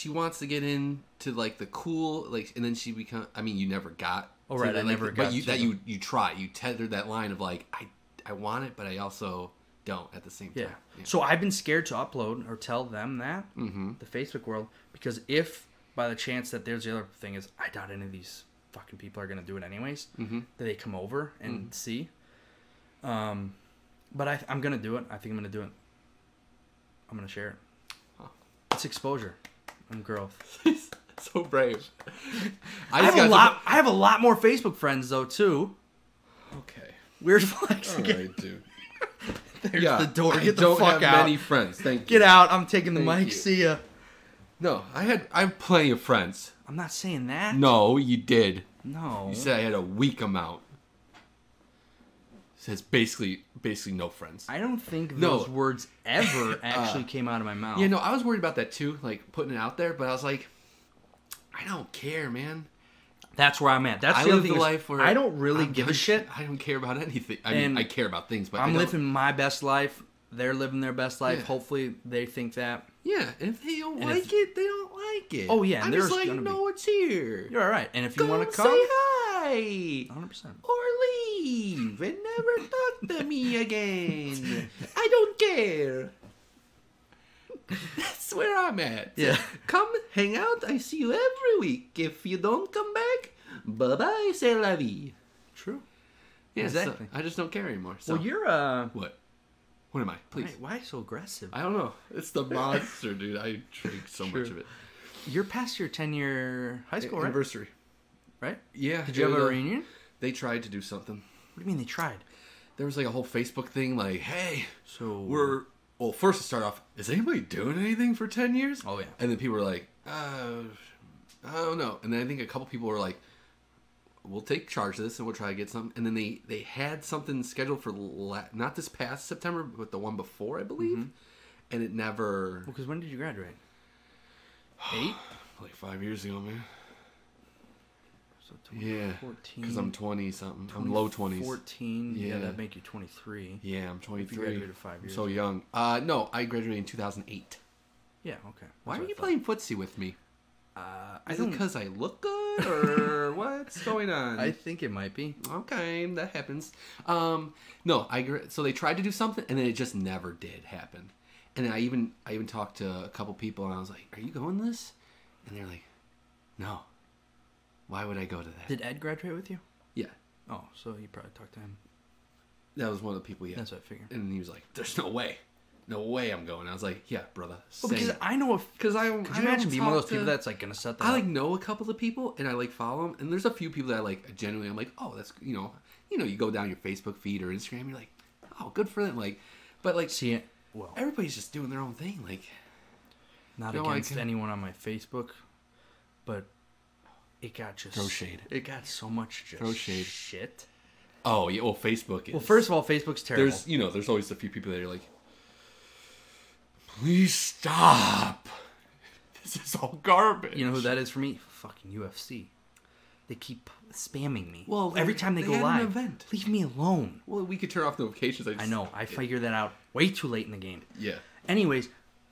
wants to get into like the cool, like, and then she become. I mean, you never got. Oh right, I never got. But you try. You tethered that line of like I want it, but I also don't at the same time. Yeah. So I've been scared to upload or tell them that the Facebook world, because if by the chance that there's the other thing is I doubt any of these fucking people are gonna do it anyways. That they come over and see. But I'm gonna do it. I think I'm gonna do it. I'm gonna share it. Huh. It's exposure and growth. So brave. I have a lot more Facebook friends though too. Okay. Weird flex All again. right, dude. There's the door. I Get the don't fuck have out. many friends. Thank you. Get out. I'm taking the Thank mic. you. See ya. No, I have plenty of friends. I'm not saying that. No, you did. No. You said I had a weak amount. It says basically no friends. I don't think No. those words ever actually came out of my mouth. Yeah, no, I was worried about that too, like putting it out there, but I was like, I don't care, man. That's where I'm at. That's I the other live thing. the is life where I don't really give a shit. I don't care about anything. I mean, And I care about things, but I'm I don't, living my best life. They're living their best life. Yeah. Hopefully, they think that. Yeah, and if they don't And like it, they don't like it. Oh, yeah, and I'm there's just like, gonna be- no, it's here. You're all right. And if you want to Say come, hi 100%. or leave and never talk to me again. I don't care. That's where I'm at. Yeah. Come hang out. I see you every week. If you don't come back, bye-bye, c'est la vie. True. Yeah, Exactly. So I just don't care anymore. So. Well, you're What? What am I? Please. why so aggressive? I don't know. It's the monster, dude. I drink so True. much of it. You're past your 10-year high school, right? Anniversary. Right? Yeah. Did you have a reunion? They tried to do something. What do you mean they tried? There was like a whole Facebook thing like, hey, So well, first to start off, is anybody doing anything for 10 years? Oh, yeah. And then people were like, I don't know. And then I think a couple people were like, we'll take charge of this and we'll try to get something. And then they had something scheduled for not this past September, but the one before, I believe. And it never... Well, because when did you graduate? 8? Like 5 years ago, man. So Yeah. 14. Because I'm 20-something. I'm low 20s. 14. Yeah, Yeah. that'd make you 23. Yeah, I'm 23. If you graduated 5 years. So young. No, I graduated in 2008. Yeah, okay. Why That's are you what I playing footsie with me? thought. Is it because I look good? or what's going on? I think it might be. Okay, that happens. No, so they tried to do something, and then it just never did happen. And then I even talked to a couple people, and I was like, "Are you going to this?" And they're like, "No. Why would I go to that?" Did Ed graduate with you? Yeah. Oh, so you probably talked to him. That was one of the people. Yeah. That's what I figured. And he was like, "There's no way. No way I'm going." I was like, "Yeah, brother." Well, because I know could you imagine being one of those people that's like gonna set that I up? like know a couple of people, and I like follow them, and there's a few people that I like genuinely. I'm like, "Oh, that's you go down your Facebook feed or Instagram, you're like, oh, good for them." Like, but like, See it. Well, everybody's just doing their own thing. Like, not against anyone on my Facebook, but it got just throw shade. It got so much just Throw shade. shit. Oh yeah, well Facebook is. Well, first of all, Facebook's terrible. There's always a few people that are like, please stop. This is all garbage. You know who that is for me? Fucking UFC. They keep spamming me. Well, every time they go had live. an event. Leave me alone. Well, we could turn off notifications. I know. I figured that out way too late in the game. Yeah. Anyways,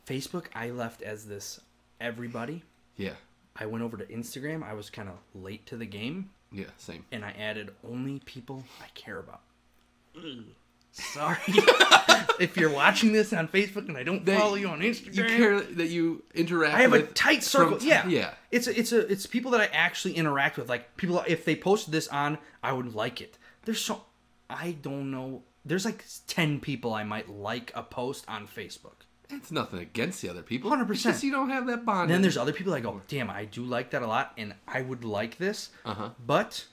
Facebook, I left as this everybody. Yeah. I went over to Instagram. I was kind of late to the game. Yeah, same. And I added only people I care about. Sorry. If you're watching this on Facebook and I don't follow you on Instagram. You care that you interact with. I have a tight circle. Yeah. Yeah. It's people that I actually interact with. Like, people, if they posted this on, I would like it. I don't know. There's like 10 people I might like a post on Facebook. It's nothing against the other people. 100%. It's just you don't have that bond. And then there's other people that go, damn, I do like that a lot, and I would like this. But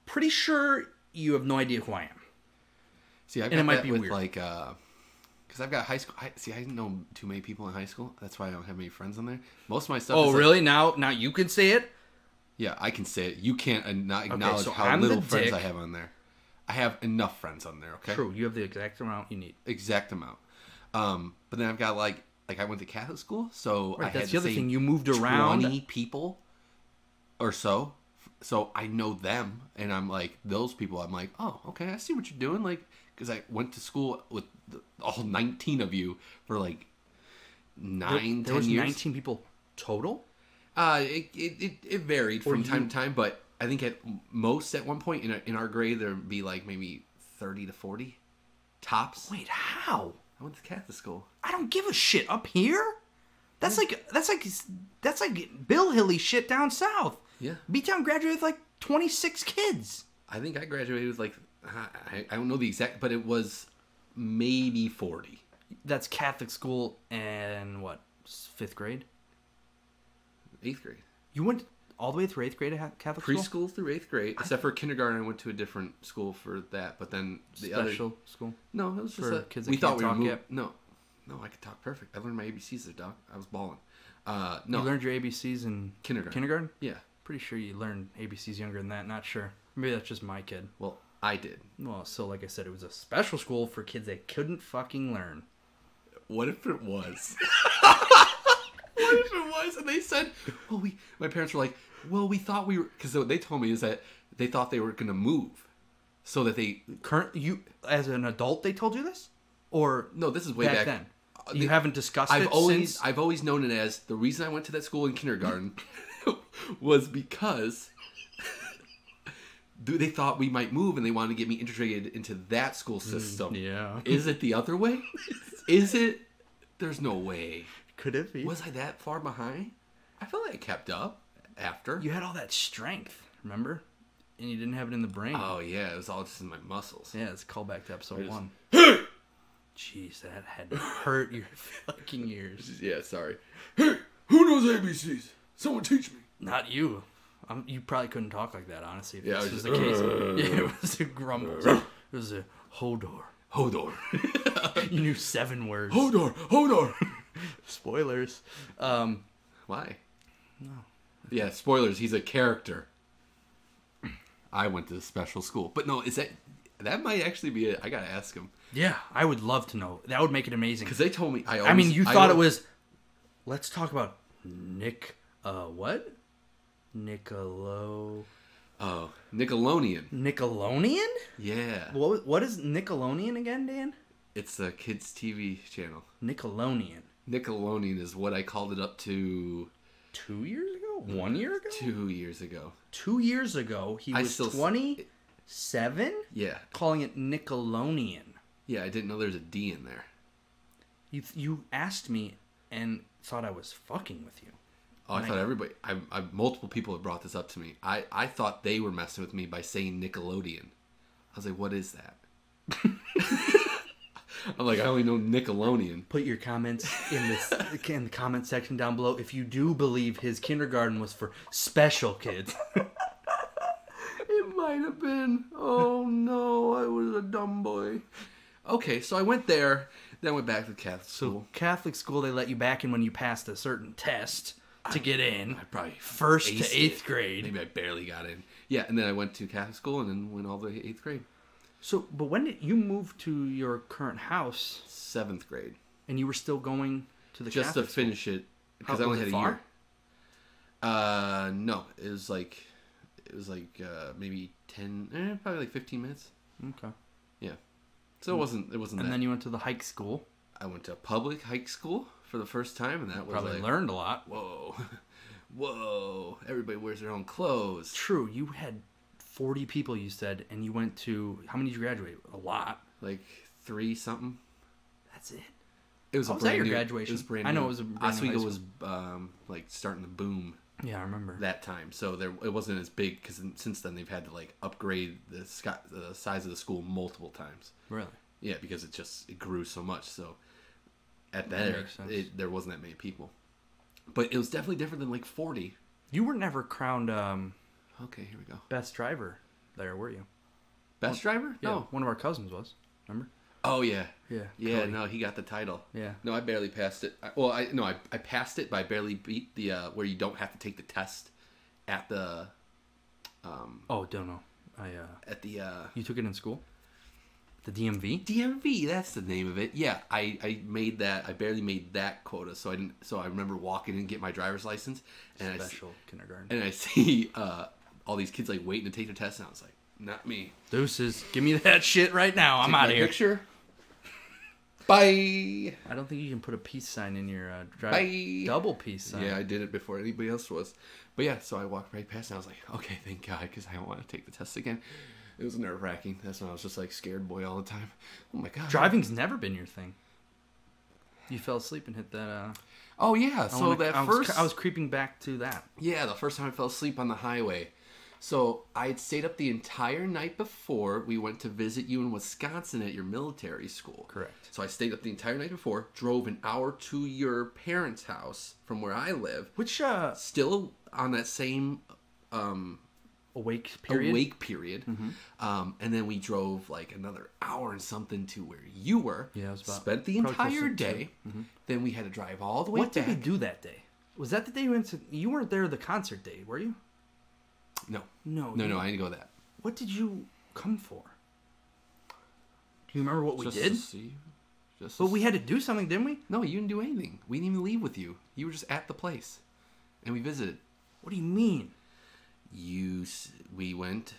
pretty sure you have no idea who I am. See, I've got it might be with weird. Like, because I've got high school. I didn't know too many people in high school. That's why I don't have many friends on there. Most of my stuff. Oh, really? Now you can say it. Yeah, I can say it. You can't not acknowledge how little friends I have on there. I have enough friends on there. Okay. True. You have the exact amount you need. Exact amount. But then I've got like I went to Catholic school, so right, I had that's the other thing. You moved around 20 people or so. So I know them, and I'm like those people. I'm like, oh, okay, I see what you're doing. Like, because I went to school with all 19 of you for like 10 was years. 19 people total. It varied from time to time, but I think at most at one point in our grade there'd be like maybe 30 to 40 tops. Wait, how? I went to Catholic school. I don't give a shit up here. That's like Bill Hilly shit down south. Yeah. B-Town graduated with like 26 kids. I think I graduated with like I don't know the exact, but it was maybe 40. That's Catholic school and what? 5th grade? 8th grade. You went all the way through 8th grade at Catholic school? Preschool through 8th grade, except for kindergarten. I went to a different school for that, but then the other school. No, it was just for kids that we can't thought we talk were yet. No, I could talk perfect. I learned my ABCs there, dog. I was balling. No, you learned your ABCs in kindergarten. Yeah, pretty sure you learned ABCs younger than that. Not sure. Maybe that's just my kid. Well, I did. Well, so like I said, it was a special school for kids that couldn't fucking learn. What if it was? What if it was? And they said, well, my parents were like, well, we thought we were, because what they told me is that they thought they were going to move, so that they you as an adult they told you this, or no, this is way back then. You haven't discussed it since? I've always known it as the reason I went to that school in kindergarten was because they thought we might move and they wanted to get me integrated into that school system. Yeah. Is it the other way? Is it? There's no way. Could it be? Was I that far behind? I felt like I kept up after. You had all that strength, remember? And you didn't have it in the brain. Oh, yeah. It was all just in my muscles. Yeah, it's a callback to episode 1. Jeez, that had to hurt your fucking ears. Yeah, sorry. Hey, who knows ABCs? Someone teach me. Not you. You probably couldn't talk like that, honestly, if this was just, the case. Yeah, it was a grumble. It was a Hodor. Hodor. You knew 7 words. Hodor. Spoilers. Why? No. Yeah, spoilers. He's a character. I went to special school. But no, that might actually be it. I gotta ask him. Yeah, I would love to know. That would make it amazing. Because they told me... you thought it was... Let's talk about what? Nickelodeon. Nickelodeon? Yeah. What is Nickelodeon again, Dan? It's a kids' TV channel. Nickelodeon. Nickelodeon is what I called it up to... 2 years ago? 1 year ago? 2 years ago. 2 years ago, he was 27? Yeah. Calling it Nickelodeon. Yeah, I didn't know there was a D in there. You asked me and thought I was fucking with you. Oh, I thought everybody... multiple people have brought this up to me. I thought they were messing with me by saying Nickelodeon. I was like, what is that? I'm like, I only know Nickelodeon. Put your comments in the comment section down below if you do believe his kindergarten was for special kids. It might have been. Oh, no, I was a dumb boy. Okay, so I went there, then I went back to Catholic school. So Catholic school, they let you back in when you passed a certain test to get in. I probably first to 8th grade. Maybe I barely got in. Yeah, and then I went to Catholic school and then went all the way to 8th grade. So, but when did you move to your current house? 7th grade. And you were still going to the just Catholic to finish school? it because I only had a far? year. No, it was like maybe 10, probably like 15 minutes. Okay. Yeah. So it wasn't And that. then you went to the hike school. I went to public hike school for the first time, and that was Probably like, learned a lot. Whoa, whoa! Everybody wears their own clothes. True. You had 40 people, you said, and you went to... How many did you graduate? A lot. Like 3 something. That's it. It was Oh, a was that brand your new graduation? It was brand new. I know it was a brand new high Oswego was like starting to boom. Yeah, I remember. That time, so it wasn't as big because since then they've had to like upgrade the size of the school multiple times. Really? Yeah, because it grew so much. So at That makes sense. there wasn't that many people, but it was definitely different than like 40. You were never crowned Okay, here we go. best driver there, were you? Best driver? Yeah, No. one of our cousins was. Remember? Oh yeah. Yeah. Yeah. Cody. No, he got the title. Yeah. No, I barely passed it. I passed it, but I barely beat the where you don't have to take the test at the. Oh, don't know. At the. You took it in school? The DMV? DMV, that's the name of it. Yeah, I made that. I barely made that quota, so I didn't. So I remember walking in and get my driver's license, and Kindergarten. I see all these kids like waiting to take their test, and I was like, not me. Deuces, give me that shit right now. I'm out of here. Picture. Bye. I don't think you can put a peace sign in your drive. Bye. Double peace sign. Yeah, I did it before anybody else was. But yeah, so I walked right past, and I was like, okay, thank God, because I don't want to take the test again. It was nerve-wracking. That's when I was just like scared boy all the time. Oh my God. Driving's never been your thing. You fell asleep and hit that. Oh yeah. So I was creeping back to that. Yeah, the first time I fell asleep on the highway. So I had stayed up the entire night before we went to visit you in Wisconsin at your military school. Correct. So I stayed up the entire night before, drove an hour to your parents' house from where I live. Which Still on that same awake period. Mm-hmm. And then we drove like another hour and something to where you were. Yeah, it was about spent the entire day. Mm-hmm. Then we had to drive all the way What back. did we do that day? Was that the day we went to... You weren't there the concert day, were you? No. No, I didn't go that. What did you come for? Do you remember what we Just did? to see. But we had to do something, didn't we? No, you didn't do anything. We didn't even leave with you. You were just at the place, and we visited. What do you mean? We went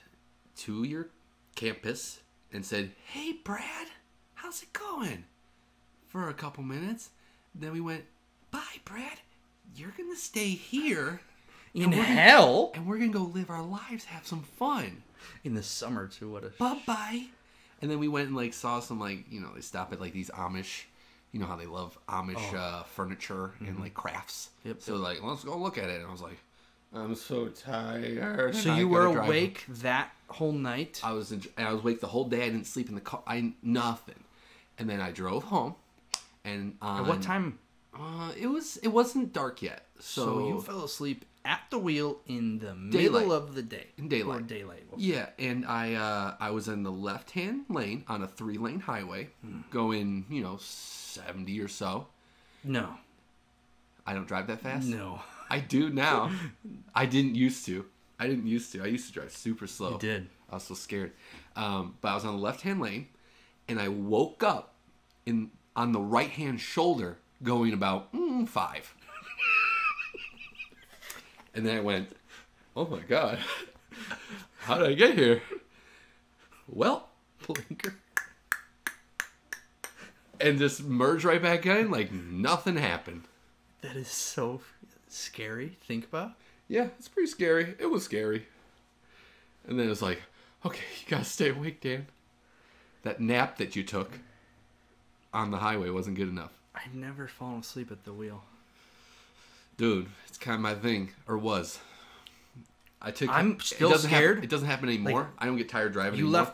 to your campus and said, "Hey, Brad, how's it going?" For a couple minutes. Then we went, "Bye, Brad. You're gonna stay here In hell? and we're gonna go live our lives, have some fun. In the summer, too. What a... Bye-bye." And then we went and like saw some like they stop at like these Amish. You know how they love Amish furniture and like crafts. Yep. So like, let's go look at it. And I was like, I'm so tired. So you were awake that whole night? I was awake the whole day. I didn't sleep in the car. Nothing. And then I drove home. And At what time? It wasn't dark yet. So you fell asleep at the wheel in the middle of the day. In daylight. Or daylight. Yeah, and I was in the left-hand lane on a 3-lane highway, going 70 or so. No. I don't drive that fast. No. I do now. I didn't used to. I used to drive super slow. You did. I was so scared. But I was on the left-hand lane, and I woke up on the right-hand shoulder going about 5. And then I went, oh my God, how did I get here? Well, Blinker. And just merged right back in like nothing happened. That is so scary. Think about. Yeah, it's pretty scary. It was scary. And then it was like, okay, you gotta stay awake, Dan. That nap that you took on the highway wasn't good enough. I've never fallen asleep at the wheel. Dude, it's kind of my thing, or was. I'm still scared. It doesn't happen anymore. I don't get tired driving You anymore.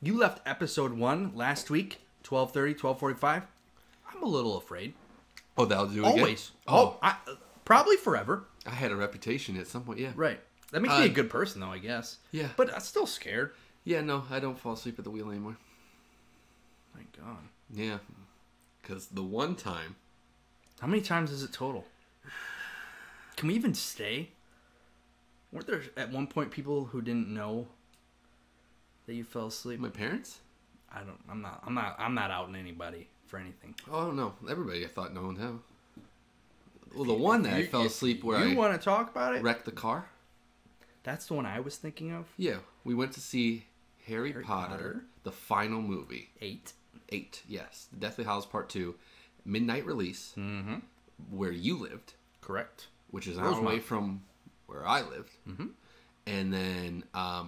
You left episode 1 last week, 12:30, 12:45. I'm a little afraid. Oh, that'll do it again? Always. Oh, probably forever. I had a reputation at some point, yeah. Right. That makes me a good person, though, I guess. Yeah. But I'm still scared. Yeah, no, I don't fall asleep at the wheel anymore. My God. Yeah. Because the one time... How many times is it total? Can we even stay? Weren't there at one point people who didn't know that you fell asleep? My parents? I'm not outing anybody for anything. Oh, no. Everybody I thought no one had. Well, the one that I fell asleep where you want to talk about it? Wrecked the car? That's the one I was thinking of. Yeah. We went to see Harry Potter, the final movie. 8, yes. Deathly Hallows Part 2. Midnight release. Mm-hmm. Where you lived. Correct. Which is an hour away from where I lived. Mm-hmm. And then I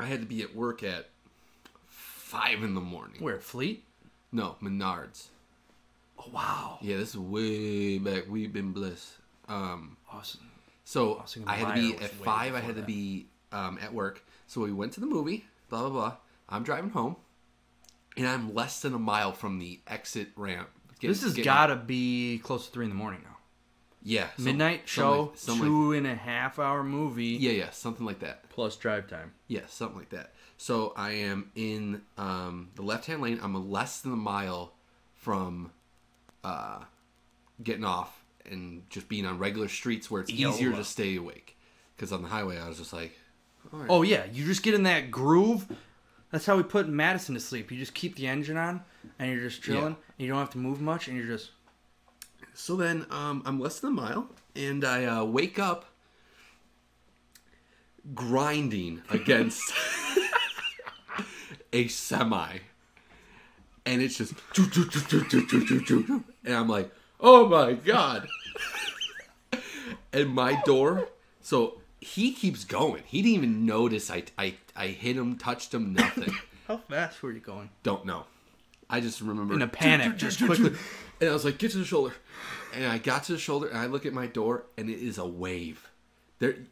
had to be at work at 5 in the morning. Where, Fleet? No, Menards. Oh, wow. Yeah, this is way back. We've been blessed. Awesome. So I had to be at 5. I had to be at work. So we went to the movie. Blah, blah, blah. I'm driving home. And I'm less than a mile from the exit ramp. This has got to be close to 3 in the morning now. Yeah. Midnight show, 2.5 hour movie. Yeah, something like that. Plus drive time. Yeah, something like that. So I am in the left-hand lane. I'm less than a mile from getting off and just being on regular streets where it's easier to stay awake. Because on the highway, I was just like... All right. Oh, yeah. You just get in that groove. That's how we put Madison to sleep. You just keep the engine on, and you're just chilling. And you don't have to move much, and you're just... So then I'm less than a mile, and I wake up grinding against a semi. And it's just... And I'm like, oh my God. And my door... So he keeps going. He didn't even notice I hit him, touched him, nothing. How fast were you going? Don't know. I just remember... In a panic, just quickly... And I was like, get to the shoulder. And I got to the shoulder, and I look at my door, and it is a wave.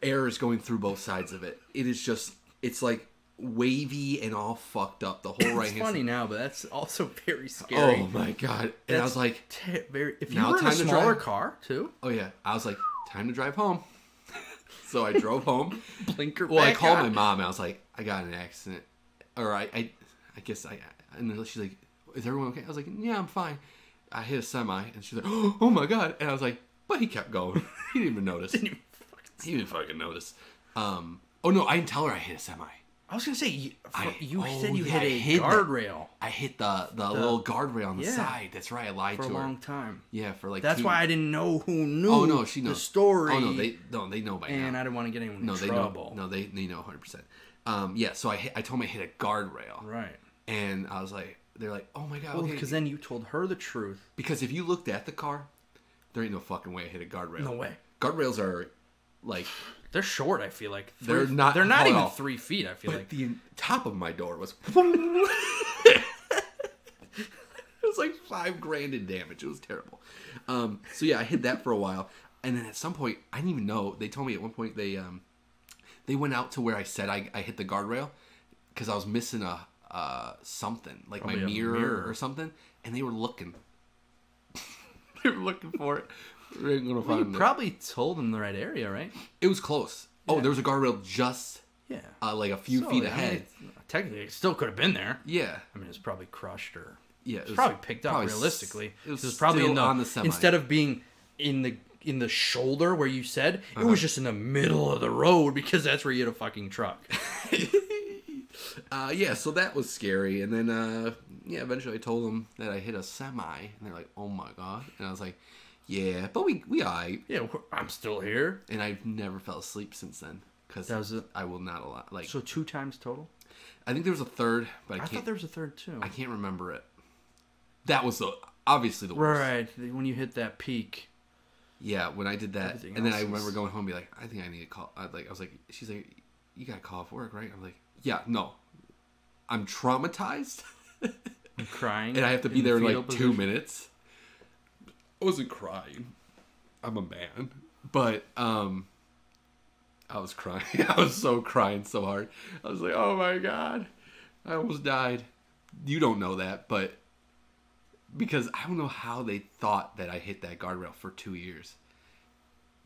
Air is going through both sides of it. It is just... It's like wavy and all fucked up. The whole right hand. It's funny now, but that's also very scary. Oh, my God. And I was like... if you were in a smaller car, too. Oh, yeah. I was like, time to drive home. So I drove home. Blinker Well, I back called on. my mom, and I was like, I got in an accident. Or I guess and then she's like, is everyone okay? I was like, yeah, I'm fine. I hit a semi, and she's like, oh my God. And I was like, but he kept going. He didn't even notice. He didn't fucking notice. Oh no, I didn't tell her I hit a semi. I was going to say, you said you hit a guardrail. I hit the little guardrail on the side. That's right, I lied to her. For a long time. Yeah, for like That's why I didn't know who knew she knows the story. Oh, no, they know by now. And I didn't want to get anyone in trouble. They know 100%. Yeah, so I told them I hit a guardrail. Right. And I was like, they're like, oh my God. Well, okay. because then you told her the truth. Because if you looked at the car, there ain't no fucking way I hit a guardrail. No way. Guardrails are like... They're short, I feel like. They're not even 3 feet, I feel like. The top of my door was... It was like $5,000 in damage. It was terrible. So yeah, I hid that for a while. And then at some point, I didn't even know. They told me at one point they went out to where I said I hit the guardrail because I was missing something, like probably my mirror or something. And they were looking. They were looking for it. We ain't gonna find you probably told them the right area, right? It was close. Yeah. Oh, there was a guardrail just like a few feet ahead. Technically, it still could have been there. Yeah. I mean, it's probably crushed or... Yeah, it was probably picked up realistically. It was probably on the semi. Instead of being in the shoulder where you said, it was just in the middle of the road because that's where you hit a fucking truck. Yeah, so that was scary. And then, eventually I told them that I hit a semi. And they're like, oh my God. And I was like, yeah, but we alright. Yeah, I'm still here. And I've never fell asleep since then. Because I will not allow... Like, so 2 times total? I think there was a third, but I thought there was a third too. I can't remember it. That was obviously the worst. Right, when you hit that peak. Yeah, when I did that, Everything and then else I remember is- going home and be like, I think I need to call. I was like, she's like, you got to call off work, right? I'm like, yeah, no. I'm traumatized. I'm crying. And I have to be there in fetal like 2 position. minutes. I wasn't crying. I'm a man. But, I was crying. I was crying so hard. I was like, oh my God. I almost died. You don't know that, but because I don't know how they thought that I hit that guardrail for 2 years.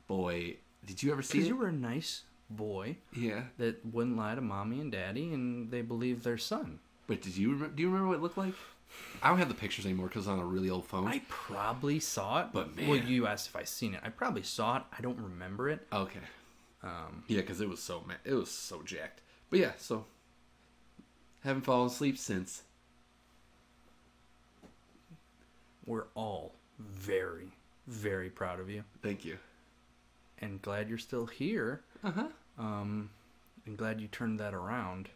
Boy, did you ever see it? Because you were a nice boy Yeah. that wouldn't lie to mommy and daddy, and they believed their son. But do you remember what it looked like? I don't have the pictures anymore because it's on a really old phone. I probably saw it. But, Well, man. you asked if I seen it. I probably saw it. I don't remember it. Okay. Yeah, because it was so jacked. But yeah, so haven't fallen asleep since. We're all very, very proud of you, Thank you. and glad you're still here. Uh-huh. And glad you turned that around.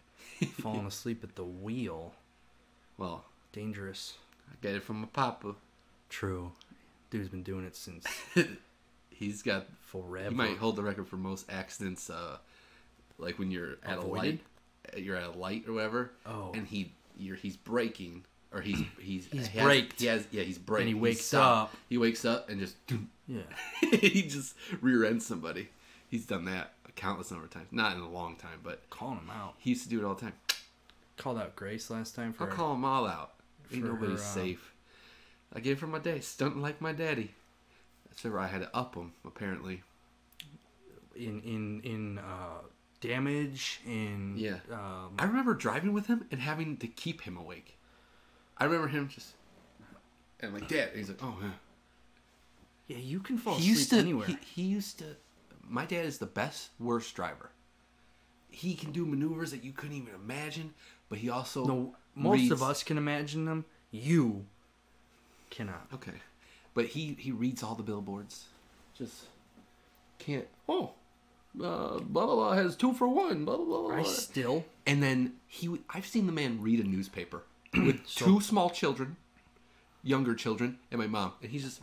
Falling asleep at the wheel. Well, Dangerous. I get it from my papa. True. Dude's been doing it since He's got. forever. He might hold the record for most accidents. Like when you're at Avoided? a light, you're at a light or whatever. Oh. And he's braking, or he's braked. He's braked. And he wakes stopped. up. He wakes up and just Yeah. he just rear ends somebody. He's done that a countless number of times. Not in a long time, but Calling him out. he used to do it all the time. Called out Grace last time for I'll call them all out. Ain't for nobody her, safe. I gave her my day, stunting like my daddy. That's where I had to up him, apparently. in damage in Yeah. I remember driving with him and having to keep him awake. I remember him just, and I'm like, Dad. And he's like, oh, yeah. yeah, you can fall He asleep used to, anywhere. he used to, my dad is the worst driver. He can do maneuvers that you couldn't even imagine, but he also No, most reads, of us can imagine them. You cannot. Okay. But he reads all the billboards. Just can't. Oh, blah, blah, blah has 2 for 1. Blah, blah, blah. I still. And then I've seen the man read a newspaper with 2 small children, younger children, and my mom. And he's just,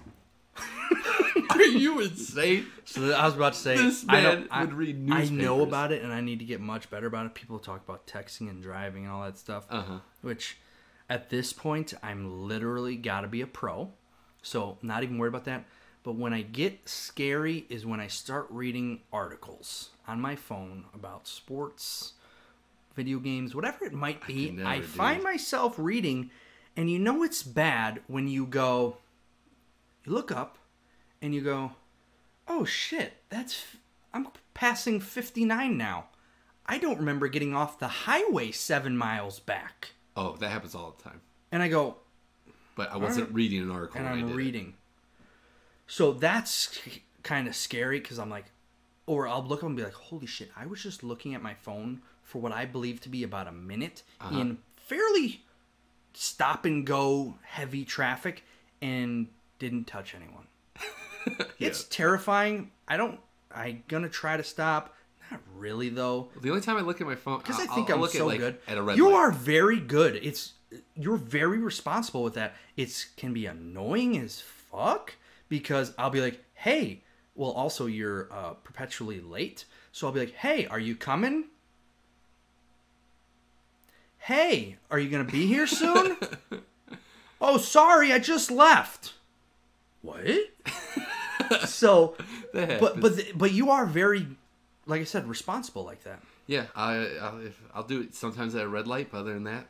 are you insane? So I was about to say, This man would read I newspapers. know about it, and I need to get much better about it. People talk about texting and driving and all that stuff. Which, at this point, I'm literally got to be a pro. So not even worried about that. But when I get scary is when I start reading articles on my phone about sports, video games, whatever it might be. never, I dude. find myself reading, and you know it's bad when you look up, and you go, oh shit, I'm passing 59 now. I don't remember getting off the highway 7 miles back. Oh, that happens all the time. And I go, But I wasn't reading an article and when I I'm did it. reading. So that's kind of scary because I'm like, or I'll look up and be like, holy shit, I was just looking at my phone for what I believe to be about a minute in fairly stop and go heavy traffic and didn't touch anyone. It's terrifying. I'm gonna try to stop. Not really though. The only time I look at my phone, Because I I'll- think I'll I'm look so at, good. at a red You light. are very good. You're very responsible with that. It can be annoying as fuck because I'll be like, hey, well, also you're perpetually late. So I'll be like, hey, are you coming? Hey, are you gonna be here soon? Oh, sorry, I just left. What? So, That but happens. but you are very, like I said, responsible like that. Yeah, I'll do it sometimes at a red light, but other than that,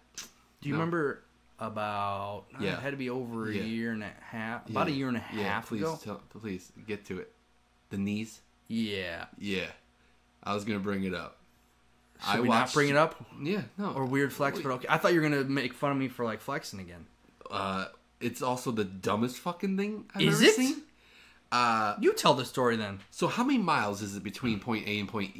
Do you remember about? Yeah. It had to be over a Yeah. year and a half. About a year and a half please, ago. please get to it. The knees. Yeah. Yeah, I was gonna bring it up. Should we not bring it up? Yeah, no. Or weird flex, but okay. I thought you were gonna make fun of me for like flexing again. It's also the dumbest fucking thing I've Is ever it? seen. You tell the story then. So how many miles is it between point A and point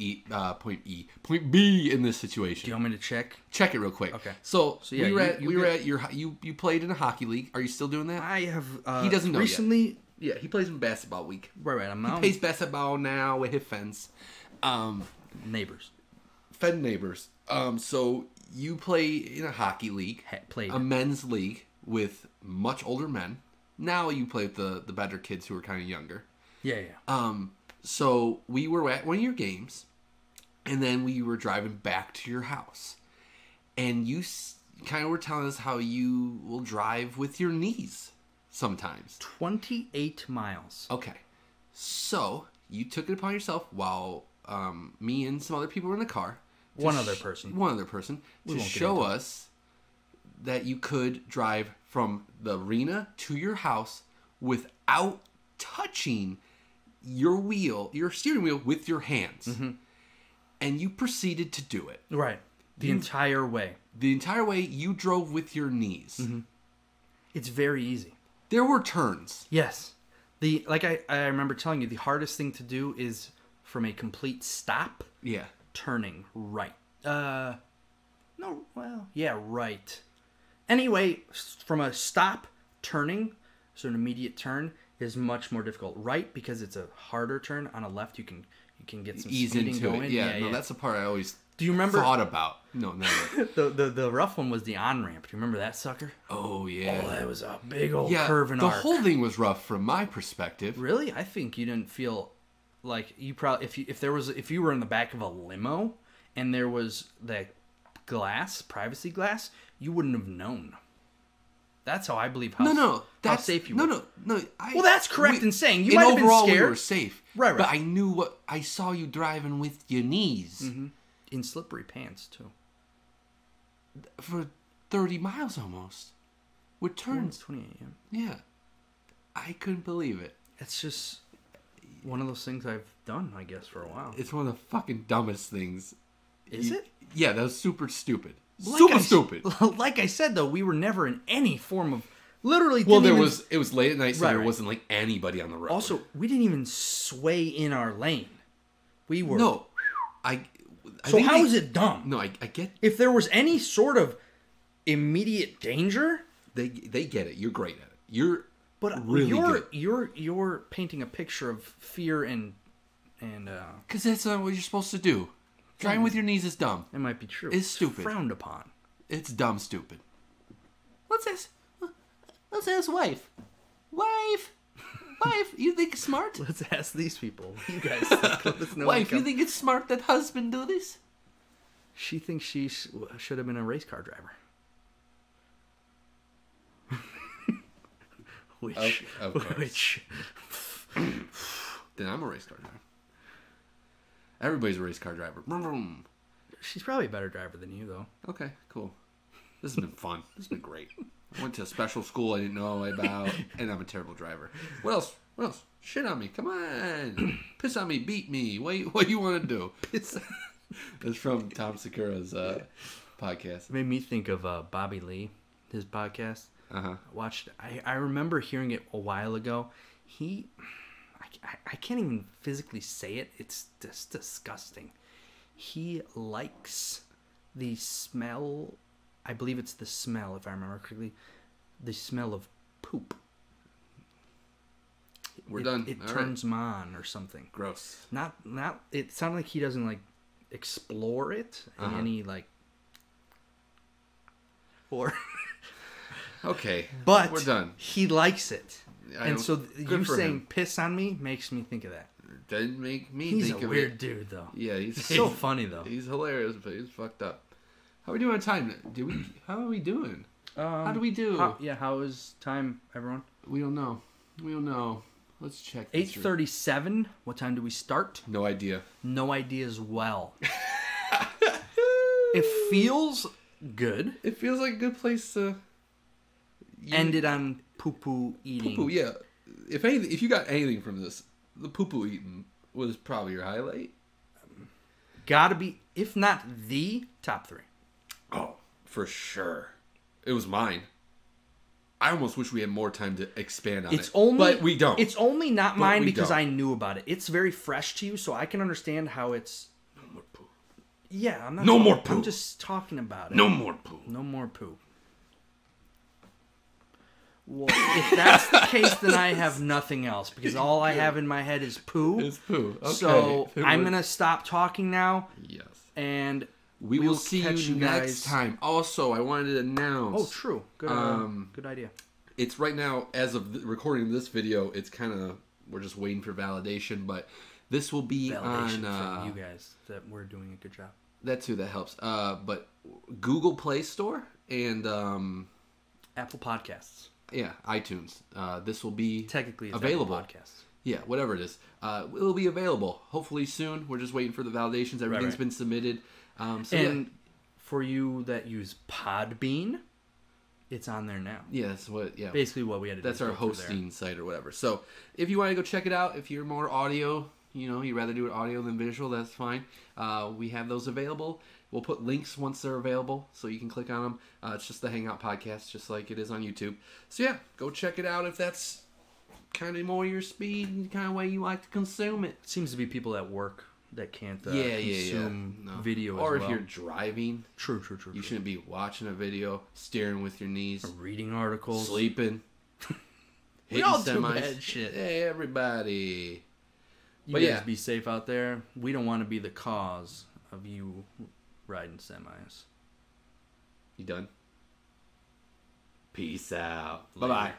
B in this situation? Do you want me to check? Check it real quick. Okay. So, So, yeah, we were at your you played in a hockey league. Are you still doing that? I have. He doesn't know recently. yet. Yeah, he plays in basketball week. Right. I'm He out. plays basketball now with his friends. Neighbors. Fed neighbors. So you play in a hockey league, Played. a men's league with much older men. Now you play with the better kids who are kind of younger. Yeah, yeah. So we were at one of your games, and then we were driving back to your house. And you kind of were telling us how you will drive with your knees sometimes. 28 miles. Okay. So you took it upon yourself while me and some other people were in the car. One other person. To show us that you could drive from the arena to your house without touching your steering wheel with your hands. Mm-hmm. And you proceeded to do it. Right. The entire way. The entire way you drove with your knees. Mm-hmm. It's very easy. There were turns. Yes. I remember telling you, the hardest thing to do is from a complete stop. Yeah. Turning right. Right. Anyway, from a stop, turning, so an immediate turn is much more difficult. Right, because it's a harder turn. On a left, you can get some ease speeding into going. it. Yeah, that's the part I always thought about. No, never. the rough one was the on-ramp. Do you remember that sucker? Oh, yeah. Oh, that was a big old curve and arc. The whole thing was rough from my perspective. Really? I think you didn't feel like you probably if you were in the back of a limo and there was that privacy glass, you wouldn't have known. That's how I believe how safe you were. No. Well, that's correct in saying you might have been scared. We were safe. Right. But I saw you driving with your knees. Mm-hmm. In slippery pants, too. For 30 miles almost. With turns. 28, yeah. Yeah. I couldn't believe it. It's just one of those things I've done, I guess, for a while. It's one of the fucking dumbest things. Is it? Yeah, that was super stupid. Stupid. Like I said, though, we were never in any form of... Literally Well, it was late at night, so there wasn't like anybody on the road. Also, we didn't even sway in our lane. We were... No. So how is it dumb? No, I get... If there was any sort of immediate danger... They get it. You're great at it. You're really good. You're painting a picture of fear and... Because that's not what you're supposed to do. Driving with your knees is dumb. It might be true. It's stupid. Frowned upon. It's dumb stupid. Let's ask wife. Wife, you think it's smart? Let's ask these people. You guys think, let us know. Wife, you think it's smart that husband do this? She thinks she should have been a race car driver. Of course. Then I'm a race car driver. Everybody's a race car driver. She's probably a better driver than you, though. Okay, cool. This has been fun. This has been great. I went to a special school I didn't know about, and I'm a terrible driver. What else? Shit on me. Come on. Piss on me. Beat me. What do you want to do? Piss. That's from Tom Segura's podcast. It made me think of Bobby Lee, his podcast. Uh-huh. I remember hearing it a while ago. I can't even physically say it. It's just disgusting. He likes the smell. I believe it's the smell, if I remember correctly. The smell of poop. We're done. It turns him on or something. Gross. Not. It sounds like he doesn't like explore it in any like. Or. Okay. But we're done. He likes it. And so you saying him. Piss on me makes me think of that. Doesn't make me think of it. He's a weird dude, though. Yeah, he's so funny, though. He's hilarious, but he's fucked up. How are we doing on time? How are we doing? How do we do? How is time, everyone? We don't know. Let's check. 8:37. What time do we start? No idea. No idea as well. It feels good. It feels like a good place to... Ended on poo-poo eating. Poo-poo, yeah. If you got anything from this, the poo-poo eating was probably your highlight. Gotta be, if not the top 3. Oh, for sure. It was mine. I almost wish we had more time to expand on it. But we don't. It's only not mine because I knew about it. It's very fresh to you, so I can understand how it's... No more poo. Yeah, I'm not... No more poo. I'm just talking about it. No more poo. No more poo. Well, if that's the case, then I have nothing else because all I have in my head is poo. It's poo. Okay. So I'm going to stop talking now. Yes. And we will see you next time. Also, I wanted to announce... Oh, true. Good idea. It's right now, as of recording this video, it's kind of We're just waiting for validation, but this will be Validation on from you guys that we're doing a good job. that too. That helps. But Google Play Store and Apple Podcasts. yeah, iTunes. This will be Technically, it's available. Apple Podcasts. Yeah, whatever it is. It'll be available hopefully soon. We're just waiting for the validations. Everything's been submitted. And for you that use Podbean, it's on there now. yeah, that's what. Yeah, Basically what we had to do. that's our hosting site or whatever. So if you want to go check it out, if you're more audio, you'd rather do it audio than visual, that's fine. We have those available. We'll put links once they're available, so you can click on them. It's just the Hangout podcast, just like it is on YouTube. So yeah, go check it out if that's kind of more your speed and kind of way you like to consume it. Seems to be people at work that can't consume video as well. Or if you're driving. True. You shouldn't be watching a video, staring with your knees. Or reading articles. Sleeping. We all do bad shit. Hey, everybody. You guys be safe out there. We don't want to be the cause of you riding semis. You done? Peace out. Bye-bye.